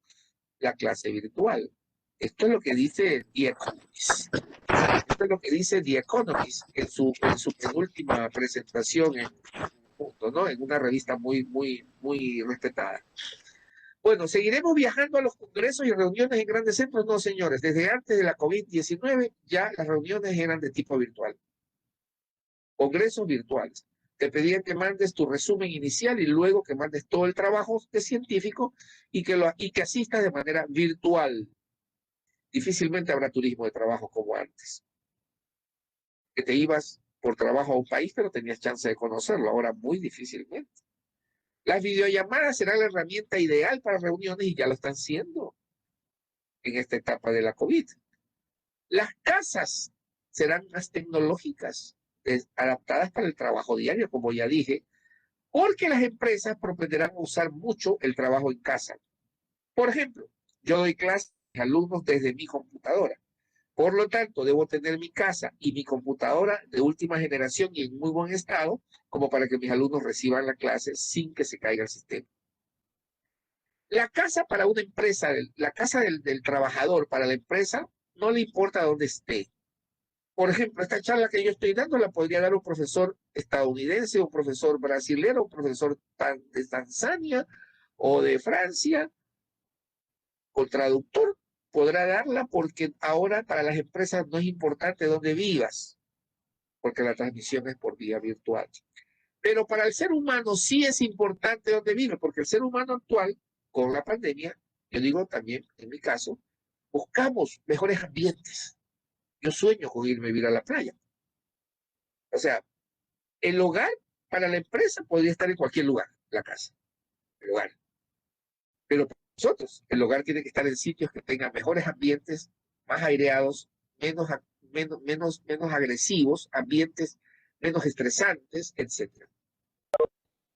la clase virtual. Esto es lo que dice The Economist. Esto es lo que dice The Economist en su penúltima presentación en punto, ¿no? En una revista muy respetada. Bueno, ¿seguiremos viajando a los congresos y reuniones en grandes centros? No, señores. Desde antes de la COVID-19 ya las reuniones eran de tipo virtual. Congresos virtuales. Te pedían que mandes tu resumen inicial y luego que mandes todo el trabajo de científico y que asistas de manera virtual. Difícilmente habrá turismo de trabajo como antes. Que te ibas por trabajo a un país, pero tenías chance de conocerlo. Ahora muy difícilmente. Las videollamadas serán la herramienta ideal para reuniones y ya lo están siendo en esta etapa de la COVID. Las casas serán más tecnológicas, adaptadas para el trabajo diario, como ya dije, porque las empresas propenderán a usar mucho el trabajo en casa. Por ejemplo, yo doy clases a alumnos desde mi computadora. Por lo tanto, debo tener mi casa y mi computadora de última generación y en muy buen estado, como para que mis alumnos reciban la clase sin que se caiga el sistema. La casa para una empresa, la casa del trabajador para la empresa, no le importa dónde esté. Por ejemplo, esta charla que yo estoy dando la podría dar un profesor estadounidense, un profesor brasilero, un profesor de Tanzania o de Francia, o traductor, podrá darla porque ahora para las empresas no es importante dónde vivas, porque la transmisión es por vía virtual. Pero para el ser humano sí es importante dónde vive, porque el ser humano actual, con la pandemia, yo digo también, en mi caso, buscamos mejores ambientes. Yo sueño con irme a vivir a la playa. O sea, el hogar para la empresa podría estar en cualquier lugar, la casa, el hogar. Pero para nosotros, el hogar tiene que estar en sitios que tengan mejores ambientes, más aireados, menos agresivos, ambientes menos estresantes, etc.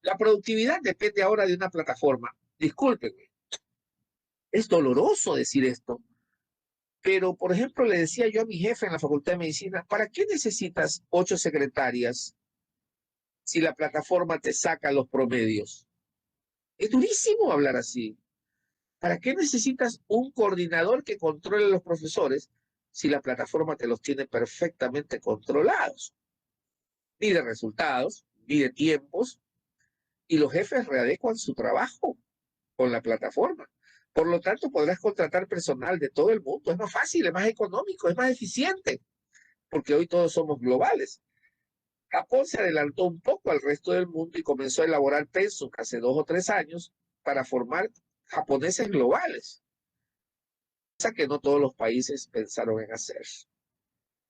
La productividad depende ahora de una plataforma. Discúlpenme, es doloroso decir esto, pero por ejemplo le decía yo a mi jefe en la Facultad de Medicina, ¿para qué necesitas 8 secretarias si la plataforma te saca los promedios? Es durísimo hablar así. ¿Para qué necesitas un coordinador que controle a los profesores si la plataforma te los tiene perfectamente controlados? Ni de resultados, ni de tiempos, y los jefes readecuan su trabajo. con la plataforma. Por lo tanto, podrás contratar personal de todo el mundo. Es más fácil, es más económico, es más eficiente, porque hoy todos somos globales. Japón se adelantó un poco al resto del mundo y comenzó a elaborar Pensum hace 2 o 3 años para formar japoneses globales, cosa que no todos los países pensaron en hacer.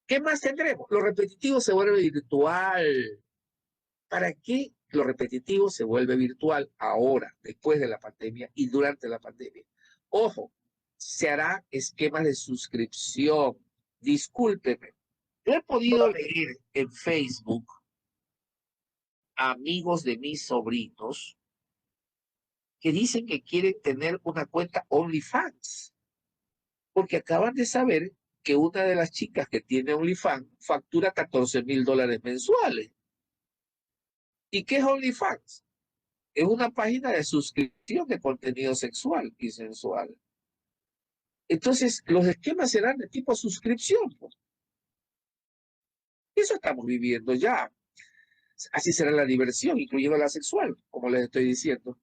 ¿Qué más tendremos? Lo repetitivo se vuelve virtual. ¿Para qué lo repetitivo se vuelve virtual ahora, después de la pandemia y durante la pandemia? Ojo, se hará esquemas de suscripción. Discúlpeme, yo he podido leer en Facebook amigos de mis sobrinos que dicen que quieren tener una cuenta OnlyFans, porque acaban de saber que una de las chicas que tiene OnlyFans factura $14,000 mensuales. ¿Y qué es OnlyFans? Es una página de suscripción de contenido sexual y sensual. Entonces, los esquemas serán de tipo suscripción, pues. Eso estamos viviendo ya. Así será la diversión, incluyendo la sexual, como les estoy diciendo.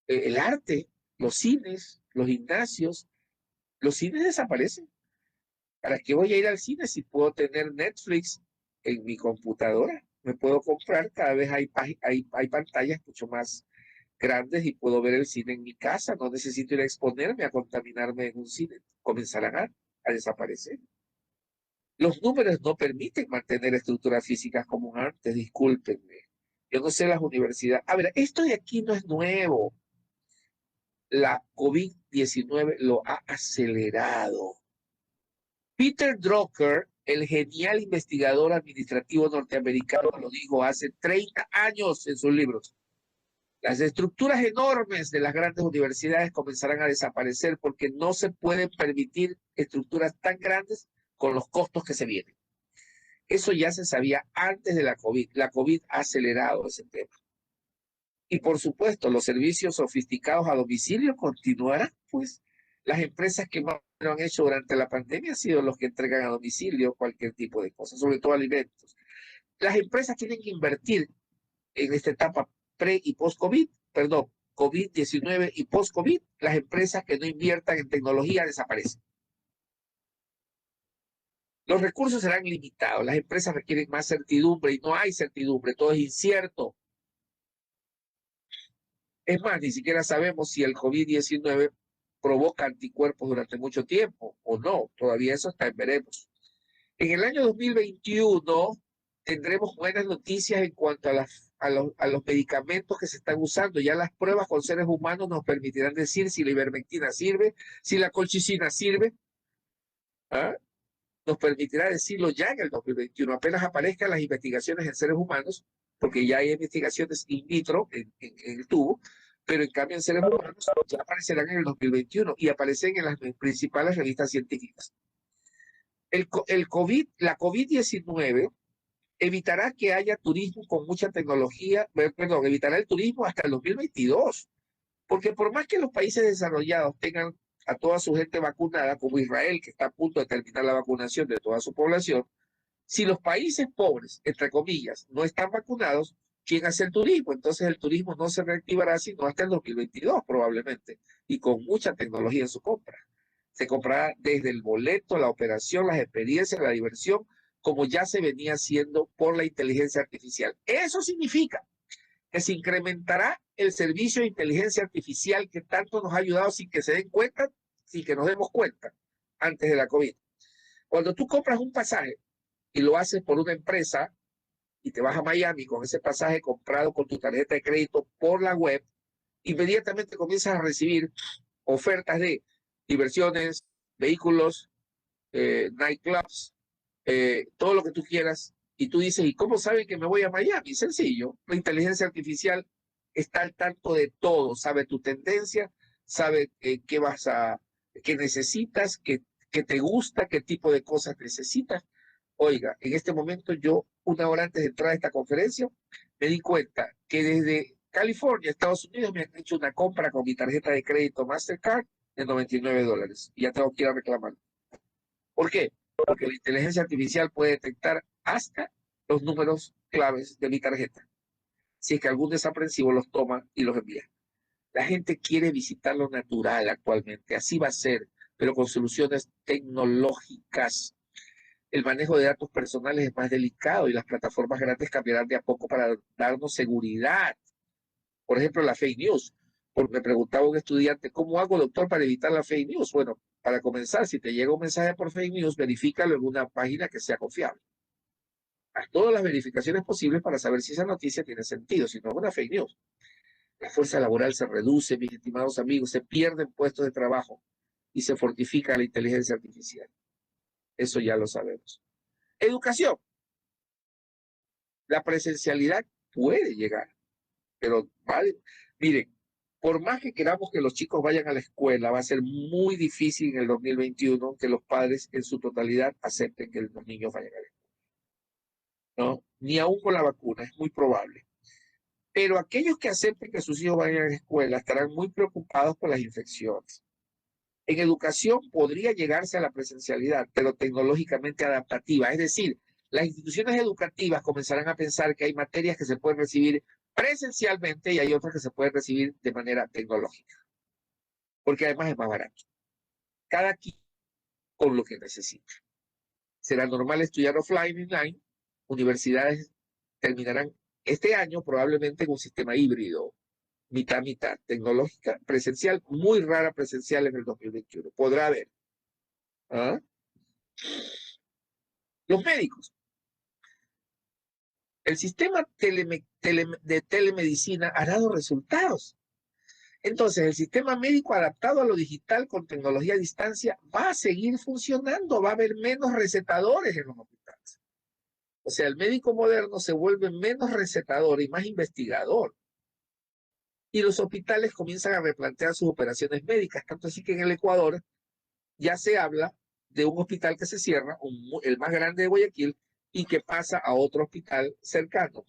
El arte, los cines, los gimnasios, los cines desaparecen. ¿Para qué voy a ir al cine si puedo tener Netflix en mi computadora? Me puedo comprar, cada vez hay pantallas mucho más grandes y puedo ver el cine en mi casa. No necesito ir a exponerme, a contaminarme en un cine. Comenzarán a desaparecer. Los números no permiten mantener estructuras físicas como antes, discúlpenme. Yo no sé las universidades. A ver, esto de aquí no es nuevo. La COVID-19 lo ha acelerado. Peter Drucker, el genial investigador administrativo norteamericano, lo dijo hace 30 años en sus libros. Las estructuras enormes de las grandes universidades comenzarán a desaparecer porque no se pueden permitir estructuras tan grandes con los costos que se vienen. Eso ya se sabía antes de la COVID. La COVID ha acelerado ese tema. Y por supuesto, los servicios sofisticados a domicilio continuarán, pues las empresas que más lo han hecho durante la pandemia han sido los que entregan a domicilio cualquier tipo de cosas, sobre todo alimentos. Las empresas tienen que invertir en esta etapa pre y post-COVID, perdón, COVID-19 y post-COVID. Las empresas que no inviertan en tecnología desaparecen. Los recursos serán limitados, las empresas requieren más certidumbre y no hay certidumbre, todo es incierto. Es más, ni siquiera sabemos si el COVID-19 provoca anticuerpos durante mucho tiempo o no, todavía eso está en veremos. En el año 2021 tendremos buenas noticias en cuanto a los medicamentos que se están usando. Ya las pruebas con seres humanos nos permitirán decir si la ivermectina sirve, si la colchicina sirve. ¿Ah? Nos permitirá decirlo ya en el 2021, apenas aparezcan las investigaciones en seres humanos, porque ya hay investigaciones in vitro en el tubo, pero en cambio en seres humanos ya aparecerán en el 2021 y aparecen en las principales revistas científicas. La COVID-19 evitará que haya turismo con mucha tecnología, perdón, evitará el turismo hasta el 2022, porque por más que los países desarrollados tengan a toda su gente vacunada, como Israel, que está a punto de terminar la vacunación de toda su población, si los países pobres, entre comillas, no están vacunados, ¿quién hace el turismo? Entonces el turismo no se reactivará sino hasta el 2022 probablemente, y con mucha tecnología en su compra. Se comprará desde el boleto, la operación, las experiencias, la diversión, como ya se venía haciendo por la inteligencia artificial. Eso significa que se incrementará el servicio de inteligencia artificial que tanto nos ha ayudado sin que se den cuenta, sin que nos demos cuenta antes de la COVID. Cuando tú compras un pasaje y lo haces por una empresa y te vas a Miami con ese pasaje comprado con tu tarjeta de crédito por la web, inmediatamente comienzas a recibir ofertas de diversiones, vehículos, nightclubs, todo lo que tú quieras. Y tú dices, ¿y cómo saben que me voy a Miami? Sencillo, la inteligencia artificial está al tanto de todo, sabe tu tendencia, sabe qué necesitas, qué te gusta, qué tipo de cosas necesitas. Oiga, en este momento yo, una hora antes de entrar a esta conferencia, me di cuenta que desde California, Estados Unidos, me han hecho una compra con mi tarjeta de crédito Mastercard de $99. Y ya tengo que ir a reclamar. ¿Por qué? Porque la inteligencia artificial puede detectar hasta los números claves de mi tarjeta. Si es que algún desaprensivo los toma y los envía. La gente quiere visitar lo natural actualmente, así va a ser, pero con soluciones tecnológicas. El manejo de datos personales es más delicado y las plataformas grandes cambiarán de a poco para darnos seguridad. Por ejemplo, la fake news. Me preguntaba un estudiante, ¿cómo hago, doctor, para evitar la fake news? Bueno, para comenzar, si te llega un mensaje por fake news, verifícalo en una página que sea confiable. Haz todas las verificaciones posibles para saber si esa noticia tiene sentido, si no es una fake news. La fuerza laboral se reduce, mis estimados amigos, se pierden puestos de trabajo y se fortifica la inteligencia artificial. Eso ya lo sabemos. Educación. La presencialidad puede llegar, pero vale. Miren, por más que queramos que los chicos vayan a la escuela, va a ser muy difícil en el 2021 que los padres en su totalidad acepten que los niños vayan a la escuela. ¿No? Ni aún con la vacuna, es muy probable. Pero aquellos que acepten que sus hijos vayan a la escuela estarán muy preocupados por las infecciones. En educación podría llegarse a la presencialidad, pero tecnológicamente adaptativa. Es decir, las instituciones educativas comenzarán a pensar que hay materias que se pueden recibir presencialmente y hay otras que se pueden recibir de manera tecnológica, porque además es más barato. Cada quien con lo que necesita. Será normal estudiar offline, online. Universidades terminarán este año probablemente en un sistema híbrido, mitad, tecnológica, presencial, muy rara presencial en el 2021. Podrá haber. ¿Ah? Los médicos. El sistema de telemedicina ha dado resultados. Entonces, el sistema médico adaptado a lo digital con tecnología a distancia va a seguir funcionando, va a haber menos recetadores en los hospitales. O sea, el médico moderno se vuelve menos recetador y más investigador. Y los hospitales comienzan a replantear sus operaciones médicas, tanto así que en el Ecuador ya se habla de un hospital que se cierra, el más grande de Guayaquil, y que pasa a otro hospital cercano,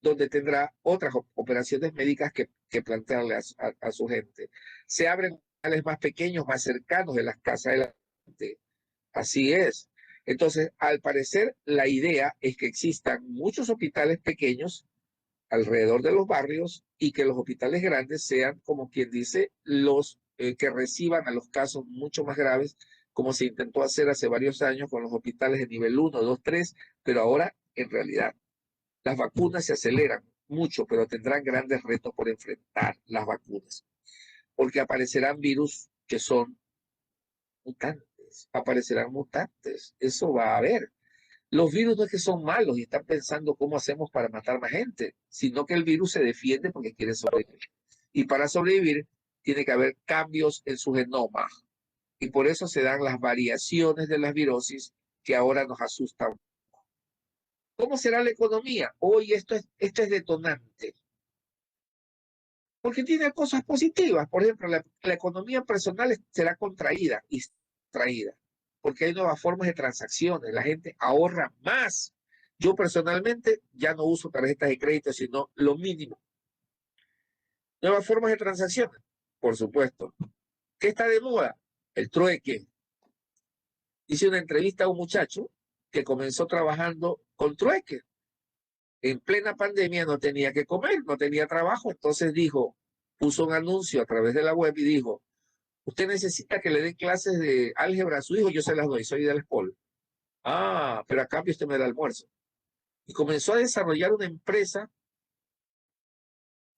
donde tendrá otras operaciones médicas que plantearle a su gente. Se abren hospitales más pequeños, más cercanos de las casas de la gente. Así es. Entonces, al parecer, la idea es que existan muchos hospitales pequeños alrededor de los barrios y que los hospitales grandes sean, como quien dice, los que reciban a los casos mucho más graves, como se intentó hacer hace varios años con los hospitales de nivel 1, 2, 3, pero ahora, en realidad, las vacunas se aceleran mucho, pero tendrán grandes retos por enfrentar las vacunas, porque aparecerán virus que son mutantes, aparecerán mutantes, eso va a haber. Los virus no es que son malos y están pensando cómo hacemos para matar más gente, sino que el virus se defiende porque quiere sobrevivir. Y para sobrevivir tiene que haber cambios en su genoma. Y por eso se dan las variaciones de las virosis que ahora nos asustan. ¿Cómo será la economía? Hoy esto es detonante. Porque tiene cosas positivas. Por ejemplo, la economía personal será contraída y extraída. Porque hay nuevas formas de transacciones. La gente ahorra más. Yo personalmente ya no uso tarjetas de crédito, sino lo mínimo. Nuevas formas de transacciones, por supuesto. ¿Qué está de moda? El trueque. Hice una entrevista a un muchacho que comenzó trabajando con trueque. En plena pandemia no tenía que comer, no tenía trabajo, entonces puso un anuncio a través de la web y dijo, usted necesita que le den clases de álgebra a su hijo, yo se las doy, soy del Espol. Ah, pero a cambio usted me da almuerzo. Y comenzó a desarrollar una empresa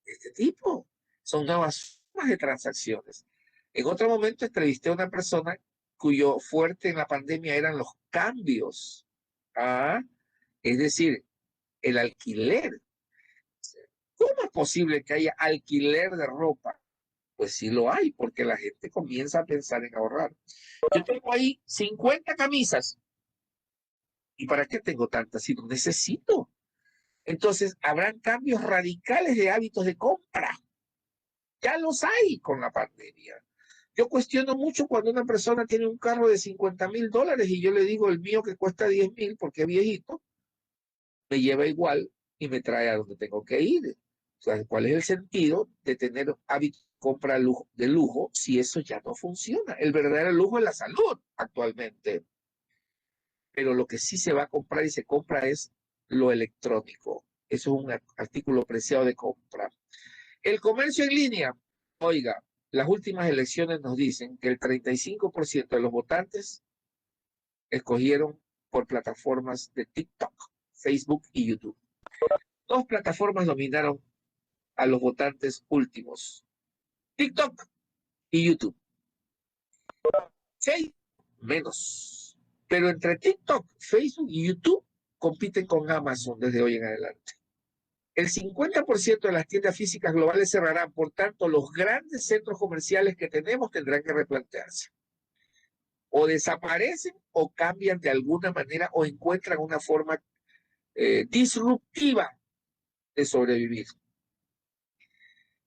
de este tipo. Son nuevas formas de transacciones. En otro momento entrevisté a una persona cuyo fuerte en la pandemia eran los cambios. Ah, es decir, el alquiler. ¿Cómo es posible que haya alquiler de ropa? Pues sí lo hay, porque la gente comienza a pensar en ahorrar. Yo tengo ahí 50 camisas. ¿Y para qué tengo tantas si no necesito? Entonces, habrán cambios radicales de hábitos de compra. Ya los hay con la pandemia. Yo cuestiono mucho cuando una persona tiene un carro de $50,000 y yo le digo el mío que cuesta 10,000 porque es viejito, me lleva igual y me trae a donde tengo que ir. O sea, ¿cuál es el sentido de tener hábitos de compra de lujo si eso ya no funciona? El verdadero lujo es la salud actualmente. Pero lo que sí se va a comprar y se compra es lo electrónico. Eso es un artículo preciado de compra. El comercio en línea. Oiga, las últimas elecciones nos dicen que el 35% de los votantes escogieron por plataformas de TikTok, Facebook y YouTube. Dos plataformas dominaron a los votantes últimos, TikTok y YouTube. Facebook menos. Pero entre TikTok, Facebook y YouTube compiten con Amazon desde hoy en adelante. El 50% de las tiendas físicas globales cerrarán, por tanto, los grandes centros comerciales que tenemos tendrán que replantearse. O desaparecen o cambian de alguna manera o encuentran una forma disruptiva de sobrevivir.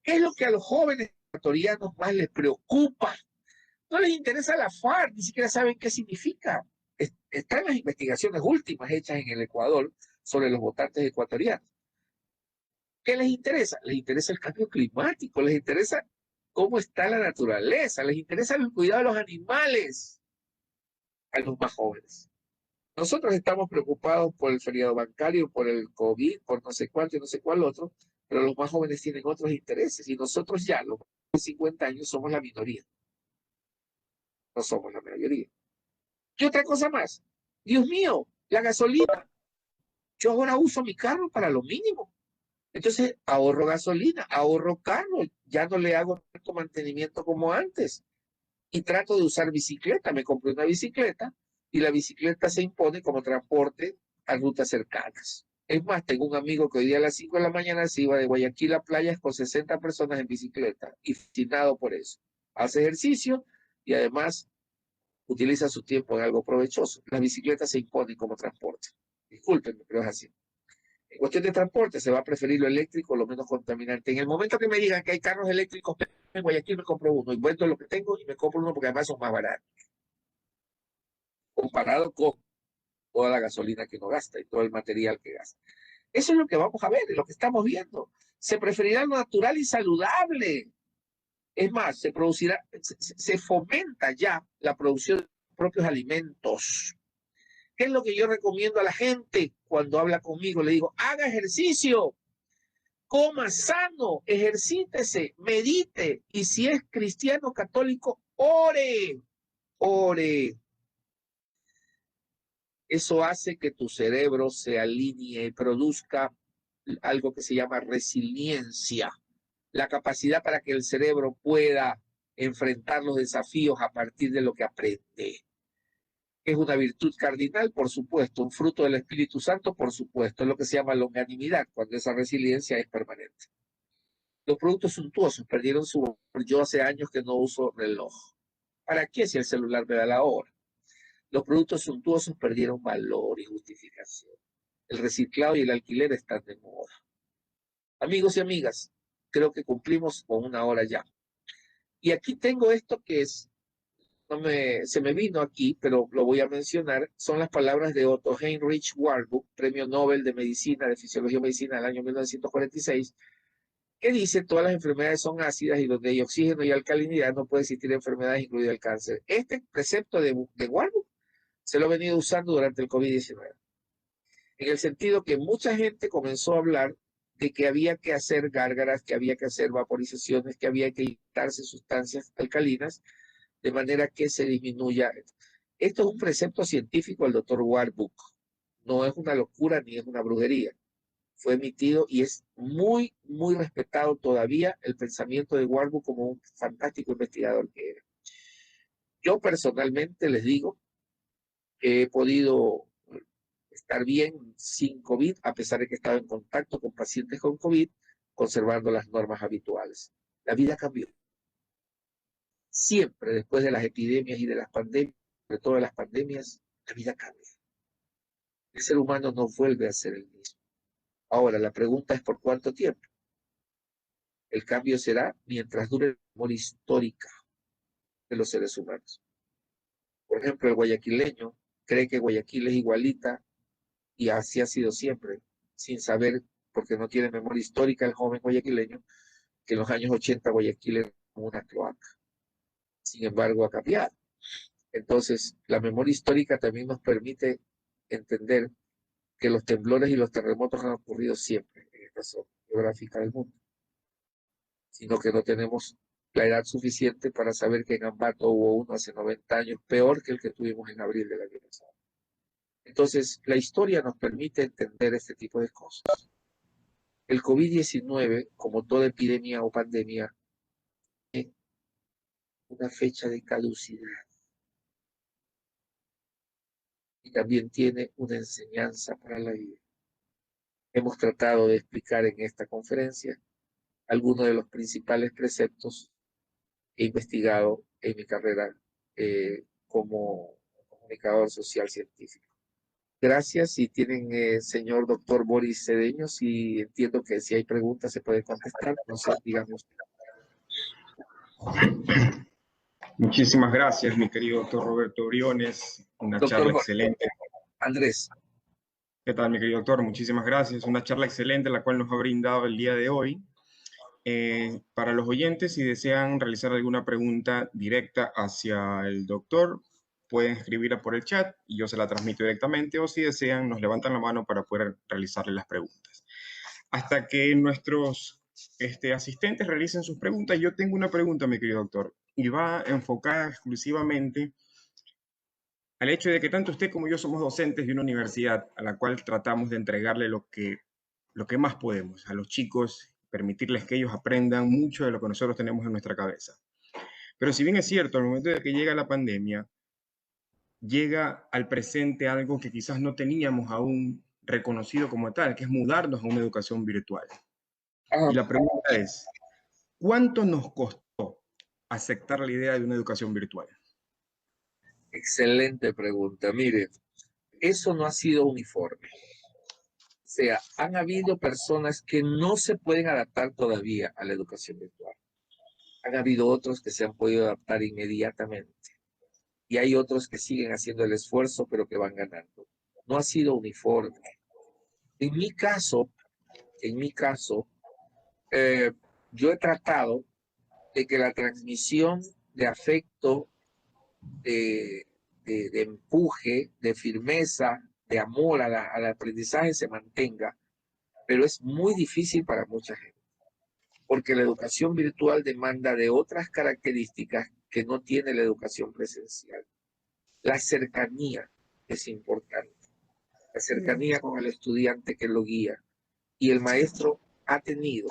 ¿Qué es lo que a los jóvenes ecuatorianos más les preocupa? No les interesa la FARC, ni siquiera saben qué significa. Están las investigaciones últimas hechas en el Ecuador sobre los votantes ecuatorianos. ¿Qué les interesa? Les interesa el cambio climático, les interesa cómo está la naturaleza, les interesa el cuidado de los animales a los más jóvenes. Nosotros estamos preocupados por el feriado bancario, por el COVID, por no sé cuánto y no sé cuál otro, pero los más jóvenes tienen otros intereses y nosotros ya, los de 50 años, somos la minoría, no somos la mayoría. Y otra cosa más, Dios mío, la gasolina. Yo ahora uso mi carro para lo mínimo. Entonces ahorro gasolina, ahorro carro, ya no le hago tanto mantenimiento como antes. Y trato de usar bicicleta. Me compré una bicicleta y la bicicleta se impone como transporte a rutas cercanas. Es más, tengo un amigo que hoy día a las 5 de la mañana se iba de Guayaquil a playas con 60 personas en bicicleta y fascinado por eso. Hace ejercicio y además utiliza su tiempo en algo provechoso. Las bicicletas se imponen como transporte. Discúlpenme, pero es así. En cuestión de transporte, se va a preferir lo eléctrico, lo menos contaminante. En el momento que me digan que hay carros eléctricos en Guayaquil, me compro uno y vendo lo que tengo y me compro uno porque además son más baratos, comparado con toda la gasolina que uno gasta y todo el material que gasta. Eso es lo que vamos a ver, es lo que estamos viendo. Se preferirá lo natural y saludable. Es más, se fomenta ya la producción de propios alimentos. ¿Qué es lo que yo recomiendo a la gente cuando habla conmigo? Le digo, haga ejercicio, coma sano, ejercítese, medite, y si es cristiano católico, ore, ore. Eso hace que tu cerebro se alinee y produzca algo que se llama resiliencia, la capacidad para que el cerebro pueda enfrentar los desafíos a partir de lo que aprende. Es una virtud cardinal, por supuesto, un fruto del Espíritu Santo, por supuesto, es lo que se llama longanimidad, cuando esa resiliencia es permanente. Los productos suntuosos perdieron su valor. Yo hace años que no uso reloj. ¿Para qué si el celular me da la hora? Los productos suntuosos perdieron valor y justificación. El reciclado y el alquiler están de moda. Amigos y amigas, creo que cumplimos con una hora ya. Y aquí tengo esto que es, se me vino aquí, pero lo voy a mencionar, son las palabras de Otto Heinrich Warburg, Premio Nobel de Medicina, de Fisiología y Medicina del año 1946, que dice todas las enfermedades son ácidas y donde hay oxígeno y alcalinidad no puede existir enfermedades, incluido el cáncer. Este precepto de Warburg se lo ha venido usando durante el COVID-19, en el sentido que mucha gente comenzó a hablar de que había que hacer gárgaras, que había que hacer vaporizaciones, que había que inyectarse sustancias alcalinas, de manera que se disminuya. Esto es un precepto científico del doctor Warburg. No es una locura ni es una brujería. Fue emitido y es muy, muy respetado todavía el pensamiento de Warburg como un fantástico investigador que era. Yo personalmente les digo que he podido estar bien sin COVID, a pesar de que estaba en contacto con pacientes con COVID, conservando las normas habituales. La vida cambió. Siempre después de las epidemias y de las pandemias, sobre todo de las pandemias, la vida cambia. El ser humano no vuelve a ser el mismo. Ahora, la pregunta es ¿por cuánto tiempo? El cambio será mientras dure la memoria histórica de los seres humanos. Por ejemplo, el guayaquileño cree que Guayaquil es igualita y así ha sido siempre, sin saber, porque no tiene memoria histórica el joven guayaquileño, que en los años 80 Guayaquil era como una cloaca. Sin embargo, ha cambiado. Entonces, la memoria histórica también nos permite entender que los temblores y los terremotos han ocurrido siempre en esta zona geográfica del mundo, sino que no tenemos la edad suficiente para saber que en Ambato hubo uno hace 90 años, peor que el que tuvimos en abril del año pasado. Entonces, la historia nos permite entender este tipo de cosas. El COVID-19, como toda epidemia o pandemia, tiene una fecha de caducidad y también tiene una enseñanza para la vida. Hemos tratado de explicar en esta conferencia algunos de los principales preceptos que he investigado en mi carrera como comunicador social científico. Gracias, y tienen, señor doctor Boris Cedeño, y entiendo que si hay preguntas se pueden contestar, no sé, digamos. Muchísimas gracias, mi querido doctor Roberto Briones. Una charla excelente. Andrés. ¿Qué tal, mi querido doctor? Muchísimas gracias. Una charla excelente la cual nos ha brindado el día de hoy. Para los oyentes, si desean realizar alguna pregunta directa hacia el doctor, pueden escribirla por el chat y yo se la transmito directamente, o si desean, nos levantan la mano para poder realizarle las preguntas. Hasta que nuestros asistentes realicen sus preguntas, yo tengo una pregunta, mi querido doctor, y va enfocada exclusivamente al hecho de que tanto usted como yo somos docentes de una universidad a la cual tratamos de entregarle lo que más podemos a los chicos, permitirles que ellos aprendan mucho de lo que nosotros tenemos en nuestra cabeza. Pero si bien es cierto, al momento de que llega la pandemia, llega al presente algo que quizás no teníamos aún reconocido como tal, que es mudarnos a una educación virtual. Y la pregunta es, ¿cuánto nos costó aceptar la idea de una educación virtual? Excelente pregunta. Mire, eso no ha sido uniforme. O sea, han habido personas que no se pueden adaptar todavía a la educación virtual. Han habido otros que se han podido adaptar inmediatamente. Y hay otros que siguen haciendo el esfuerzo, pero que van ganando. No ha sido uniforme. En mi caso, yo he tratado de que la transmisión de afecto, de empuje, de firmeza, de amor al aprendizaje se mantenga, pero es muy difícil para mucha gente, porque la educación virtual demanda de otras características que no tiene la educación presencial. La cercanía es importante, la cercanía con el estudiante que lo guía, y el maestro ha tenido,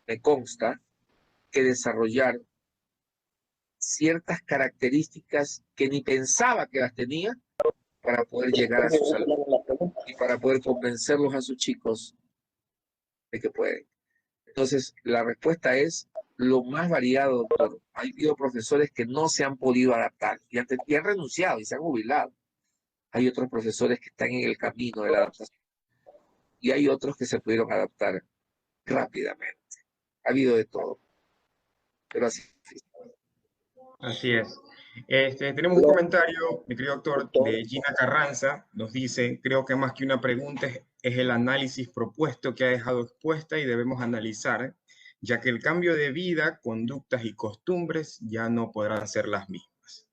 me consta, que desarrollar ciertas características que ni pensaba que las tenía para poder llegar a sus alumnos y para poder convencerlos a sus chicos de que pueden. Entonces, la respuesta es lo más variado, doctor. Ha habido profesores que no se han podido adaptar y han renunciado y se han jubilado. Hay otros profesores que están en el camino de la adaptación y hay otros que se pudieron adaptar rápidamente. Ha habido de todo, pero así es. Así es. Tenemos un comentario, mi querido doctor, de Gina Carranza. Nos dice, creo que más que una pregunta es el análisis propuesto que ha dejado expuesta y debemos analizar, ya que el cambio de vida, conductas y costumbres ya no podrán ser las mismas.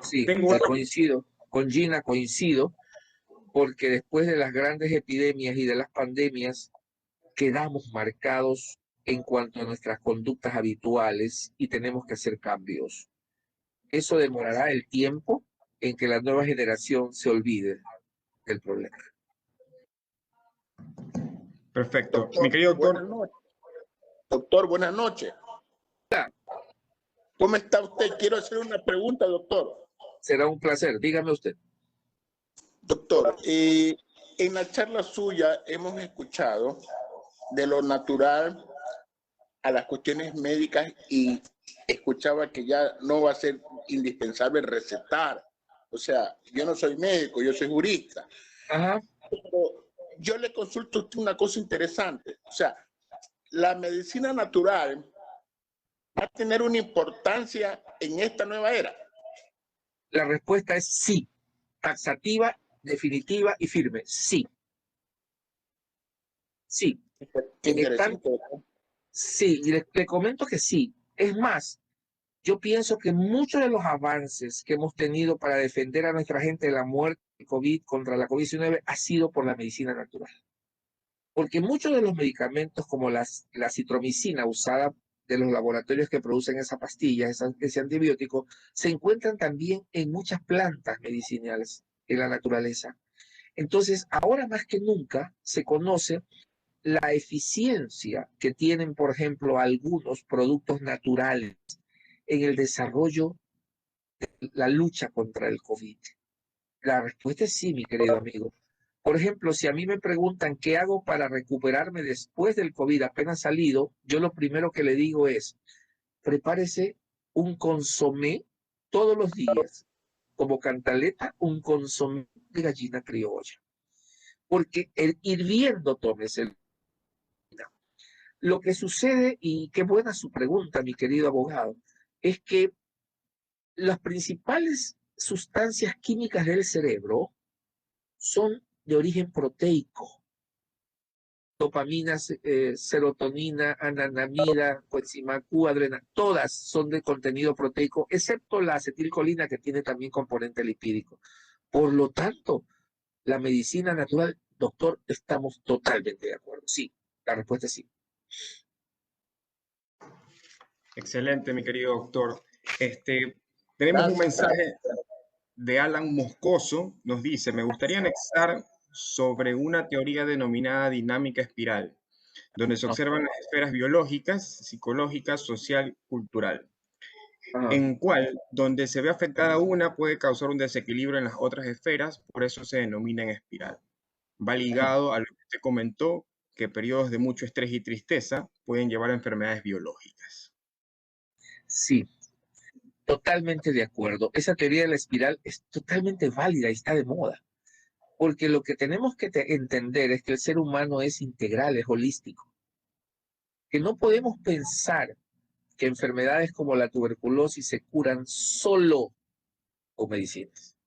Sí, coincido. Con Gina coincido, porque después de las grandes epidemias y de las pandemias, quedamos marcados en cuanto a nuestras conductas habituales y tenemos que hacer cambios. Eso demorará el tiempo en que la nueva generación se olvide del problema. Perfecto. Doctor, mi querido doctor. Buenas noches. Doctor, buenas noches. ¿Cómo está usted? Quiero hacer una pregunta, doctor. Será un placer. Dígame usted. Doctor, en la charla suya hemos escuchado de lo natural a las cuestiones médicas y escuchaba que ya no va a ser indispensable recetar. O sea, yo no soy médico, yo soy jurista. Ajá. Pero yo le consulto a usted una cosa interesante. O sea, la medicina natural va a tener una importancia en esta nueva era. La respuesta es sí. Taxativa, definitiva y firme. Sí. Sí. Qué interesante. Sí, y le comento que sí. Es más, yo pienso que muchos de los avances que hemos tenido para defender a nuestra gente de la muerte de COVID contra la COVID-19 ha sido por la medicina natural. Porque muchos de los medicamentos, como la citromicina usada de los laboratorios que producen esa pastilla, ese antibiótico, se encuentran también en muchas plantas medicinales en la naturaleza. Entonces, ahora más que nunca se conoce la eficiencia que tienen, por ejemplo, algunos productos naturales en el desarrollo de la lucha contra el COVID. La respuesta es sí, mi querido amigo. Por ejemplo, si a mí me preguntan qué hago para recuperarme después del COVID apenas salido, yo lo primero que le digo es, prepárese un consomé todos los días, como cantaleta, un consomé de gallina criolla. Porque el hirviendo tómese. Lo que sucede, y qué buena su pregunta, mi querido abogado, es que las principales sustancias químicas del cerebro son de origen proteico. Dopamina, serotonina, anandamida, coenzima Q, adrenalina, todas son de contenido proteico, excepto la acetilcolina que tiene también componente lipídico. Por lo tanto, la medicina natural, doctor, estamos totalmente de acuerdo. Sí, la respuesta es sí. Excelente, mi querido doctor. Tenemos un mensaje de Alan Moscoso. Nos dice, me gustaría anexar sobre una teoría denominada dinámica espiral, donde se observan las esferas biológicas, psicológicas, social, cultural, en cual, donde se ve afectada una, puede causar un desequilibrio en las otras esferas, por eso se denomina en espiral. Va ligado a lo que usted comentó, que periodos de mucho estrés y tristeza pueden llevar a enfermedades biológicas. Sí, totalmente de acuerdo. Esa teoría de la espiral es totalmente válida y está de moda. Porque lo que tenemos que entender es que el ser humano es integral, es holístico. Que no podemos pensar que enfermedades como la tuberculosis se curan solo con medicinas.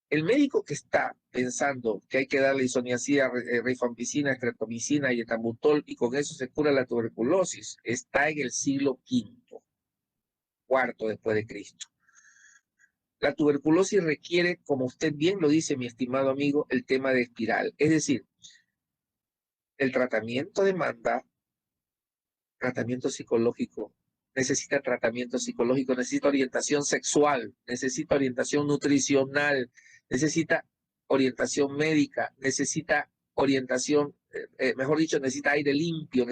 El médico que está pensando que hay que darle isoniazida, rifampicina, streptomicina y etambutol y con eso se cura la tuberculosis, está en el siglo V, cuarto después de Cristo. La tuberculosis requiere, como usted bien lo dice, mi estimado amigo, el tema de espiral. Es decir, el tratamiento demanda tratamiento psicológico, necesita tratamiento psicológico, necesita orientación sexual, necesita orientación nutricional, necesita orientación médica, necesita orientación, mejor dicho, necesita aire limpio.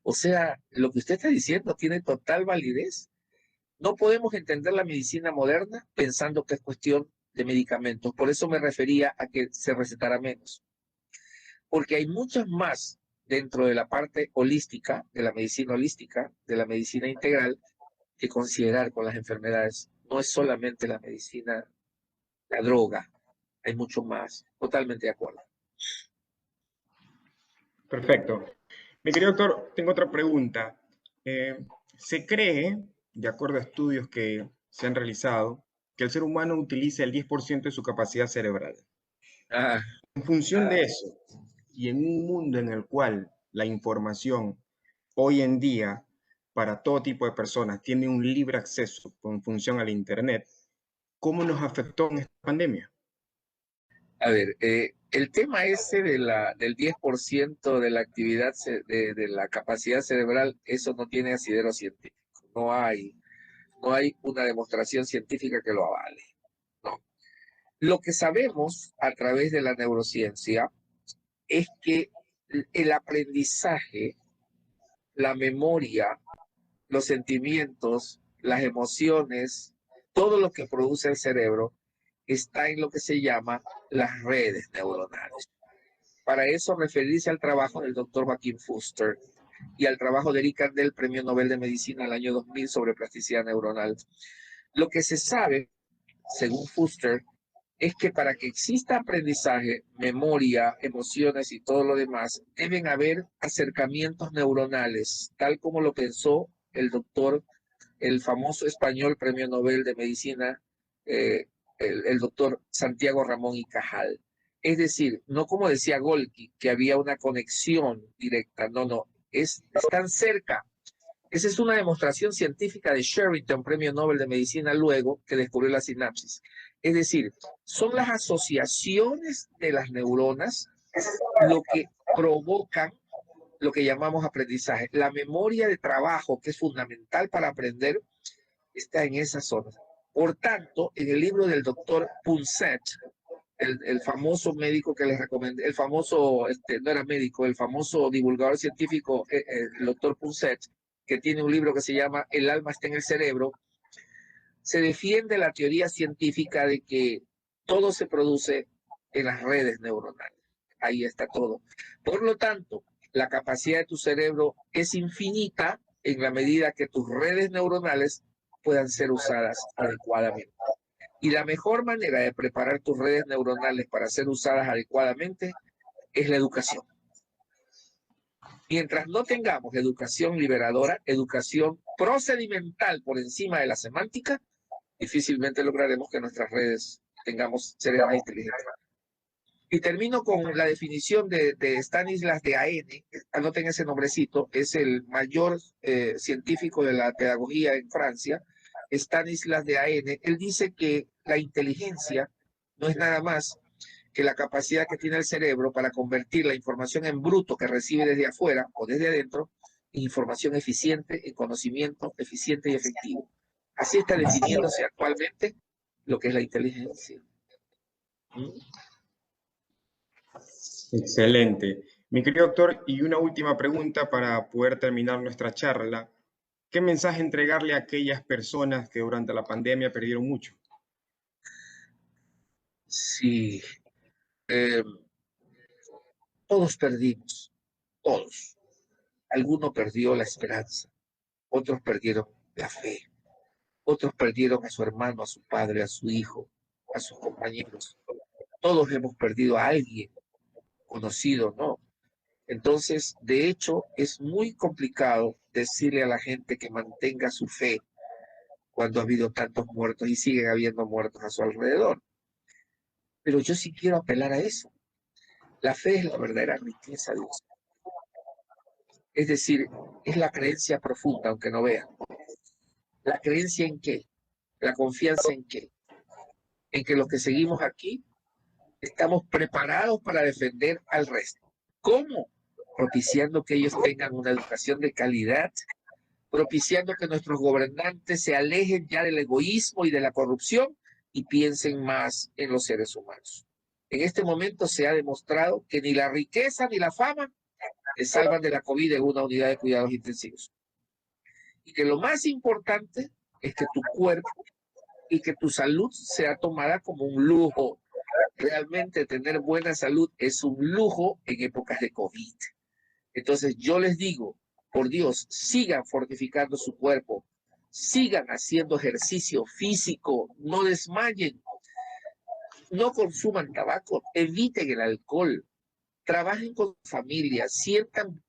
O sea, lo que usted está diciendo tiene total validez. No podemos entender la medicina moderna pensando que es cuestión de medicamentos. Por eso me refería a que se recetara menos. Porque hay muchas más dentro de la parte holística, de la medicina holística, de la medicina integral, que considerar con las enfermedades. No es solamente la medicina, la droga, hay mucho más. Totalmente de acuerdo. Perfecto. Mi querido doctor, tengo otra pregunta. Se cree, de acuerdo a estudios que se han realizado, que el ser humano utiliza el 10% de su capacidad cerebral. En función de eso, y en un mundo en el cual la información hoy en día para todo tipo de personas tiene un libre acceso en función al Internet, ¿cómo nos afectó en esta pandemia? A ver, el tema ese del 10% de la actividad, de la capacidad cerebral, eso no tiene asidero científico. No hay una demostración científica que lo avale. No. Lo que sabemos a través de la neurociencia es que el aprendizaje, la memoria, los sentimientos, las emociones, todo lo que produce el cerebro está en lo que se llama las redes neuronales. Para eso referirse al trabajo del doctor Joaquín Fuster y al trabajo de Eric Kandel, Premio Nobel de Medicina el año 2000 sobre plasticidad neuronal. Lo que se sabe, según Fuster, es que para que exista aprendizaje, memoria, emociones y todo lo demás, deben haber acercamientos neuronales, tal como lo pensó el doctor, el famoso español Premio Nobel de Medicina, el doctor Santiago Ramón y Cajal. Es decir, no como decía Golgi, que había una conexión directa, no, están cerca. Esa es una demostración científica de Sherrington, Premio Nobel de Medicina, luego que descubrió la sinapsis. Es decir, son las asociaciones de las neuronas lo que provocan lo que llamamos aprendizaje. La memoria de trabajo, que es fundamental para aprender, está en esa zona. Por tanto, en el libro del doctor Punset, el famoso médico que les recomendé, el famoso, no era médico, el famoso divulgador científico, el doctor Punset, que tiene un libro que se llama El alma está en el cerebro, se defiende la teoría científica de que todo se produce en las redes neuronales. Ahí está todo. Por lo tanto, la capacidad de tu cerebro es infinita en la medida que tus redes neuronales puedan ser usadas adecuadamente. Y la mejor manera de preparar tus redes neuronales para ser usadas adecuadamente es la educación. Mientras no tengamos educación liberadora, educación procedimental por encima de la semántica, difícilmente lograremos que nuestras redes tengamos seres más inteligentes. Y termino con la definición de Stanislas Dehaene. Anoten ese nombrecito, es el mayor científico de la pedagogía en Francia, Stanislas Dehaene. Él dice que la inteligencia no es nada más que la capacidad que tiene el cerebro para convertir la información en bruto que recibe desde afuera o desde adentro en información eficiente, en conocimiento eficiente y efectivo. Así está definiéndose actualmente lo que es la inteligencia. Excelente. Mi querido doctor, y una última pregunta para poder terminar nuestra charla. ¿Qué mensaje entregarle a aquellas personas que durante la pandemia perdieron mucho? Sí, todos perdimos, todos. Alguno perdió la esperanza, otros perdieron la fe, otros perdieron a su hermano, a su padre, a su hijo, a sus compañeros. Todos hemos perdido a alguien conocido, ¿no? Entonces, de hecho, es muy complicado decirle a la gente que mantenga su fe cuando ha habido tantos muertos y siguen habiendo muertos a su alrededor. Pero yo sí quiero apelar a eso. La fe es la verdadera riqueza de Dios. Es decir, es la creencia profunda, aunque no vean. ¿La creencia en qué? ¿La confianza en qué? En que los que seguimos aquí estamos preparados para defender al resto. ¿Cómo? Propiciando que ellos tengan una educación de calidad, propiciando que nuestros gobernantes se alejen ya del egoísmo y de la corrupción y piensen más en los seres humanos. En este momento se ha demostrado que ni la riqueza ni la fama te salvan de la COVID en una unidad de cuidados intensivos. Y que lo más importante es que tu cuerpo y que tu salud sea tomada como un lujo. Realmente tener buena salud es un lujo en épocas de COVID. Entonces yo les digo, por Dios, sigan fortificando su cuerpo, sigan haciendo ejercicio físico, no desmayen, no consuman tabaco, eviten el alcohol, trabajen con su familia,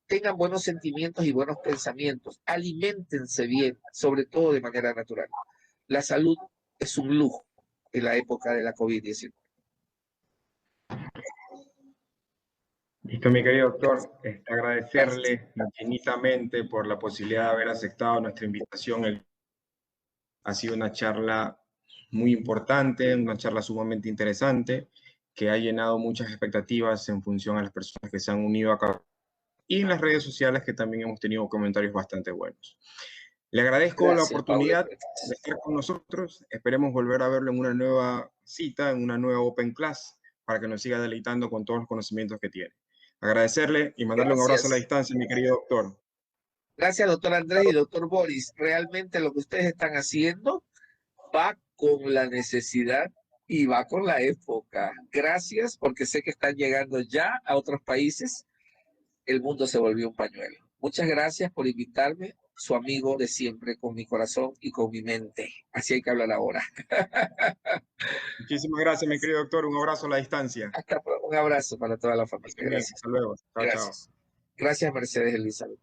tengan buenos sentimientos y buenos pensamientos, aliméntense bien, sobre todo de manera natural. La salud es un lujo en la época de la COVID-19. Listo, mi querido doctor, agradecerle infinitamente por la posibilidad de haber aceptado nuestra invitación. Ha sido una charla muy importante, una charla sumamente interesante, que ha llenado muchas expectativas en función a las personas que se han unido acá y en las redes sociales, que también hemos tenido comentarios bastante buenos. Le agradezco la oportunidad de estar con nosotros. Esperemos volver a verlo en una nueva cita, en una nueva Open Class, para que nos siga deleitando con todos los conocimientos que tiene. Agradecerle y mandarle un abrazo a la distancia, mi querido doctor. Gracias, doctor Andrés y doctor Boris. Realmente lo que ustedes están haciendo va con la necesidad y va con la época. Gracias, porque sé que están llegando ya a otros países. El mundo se volvió un pañuelo. Muchas gracias por invitarme, su amigo de siempre, con mi corazón y con mi mente. Así hay que hablar ahora. Muchísimas gracias, mi querido doctor. Un abrazo a la distancia. Un abrazo para toda la familia. Gracias. Hasta luego. Chao, gracias. Chao. Gracias, Mercedes Elizabeth.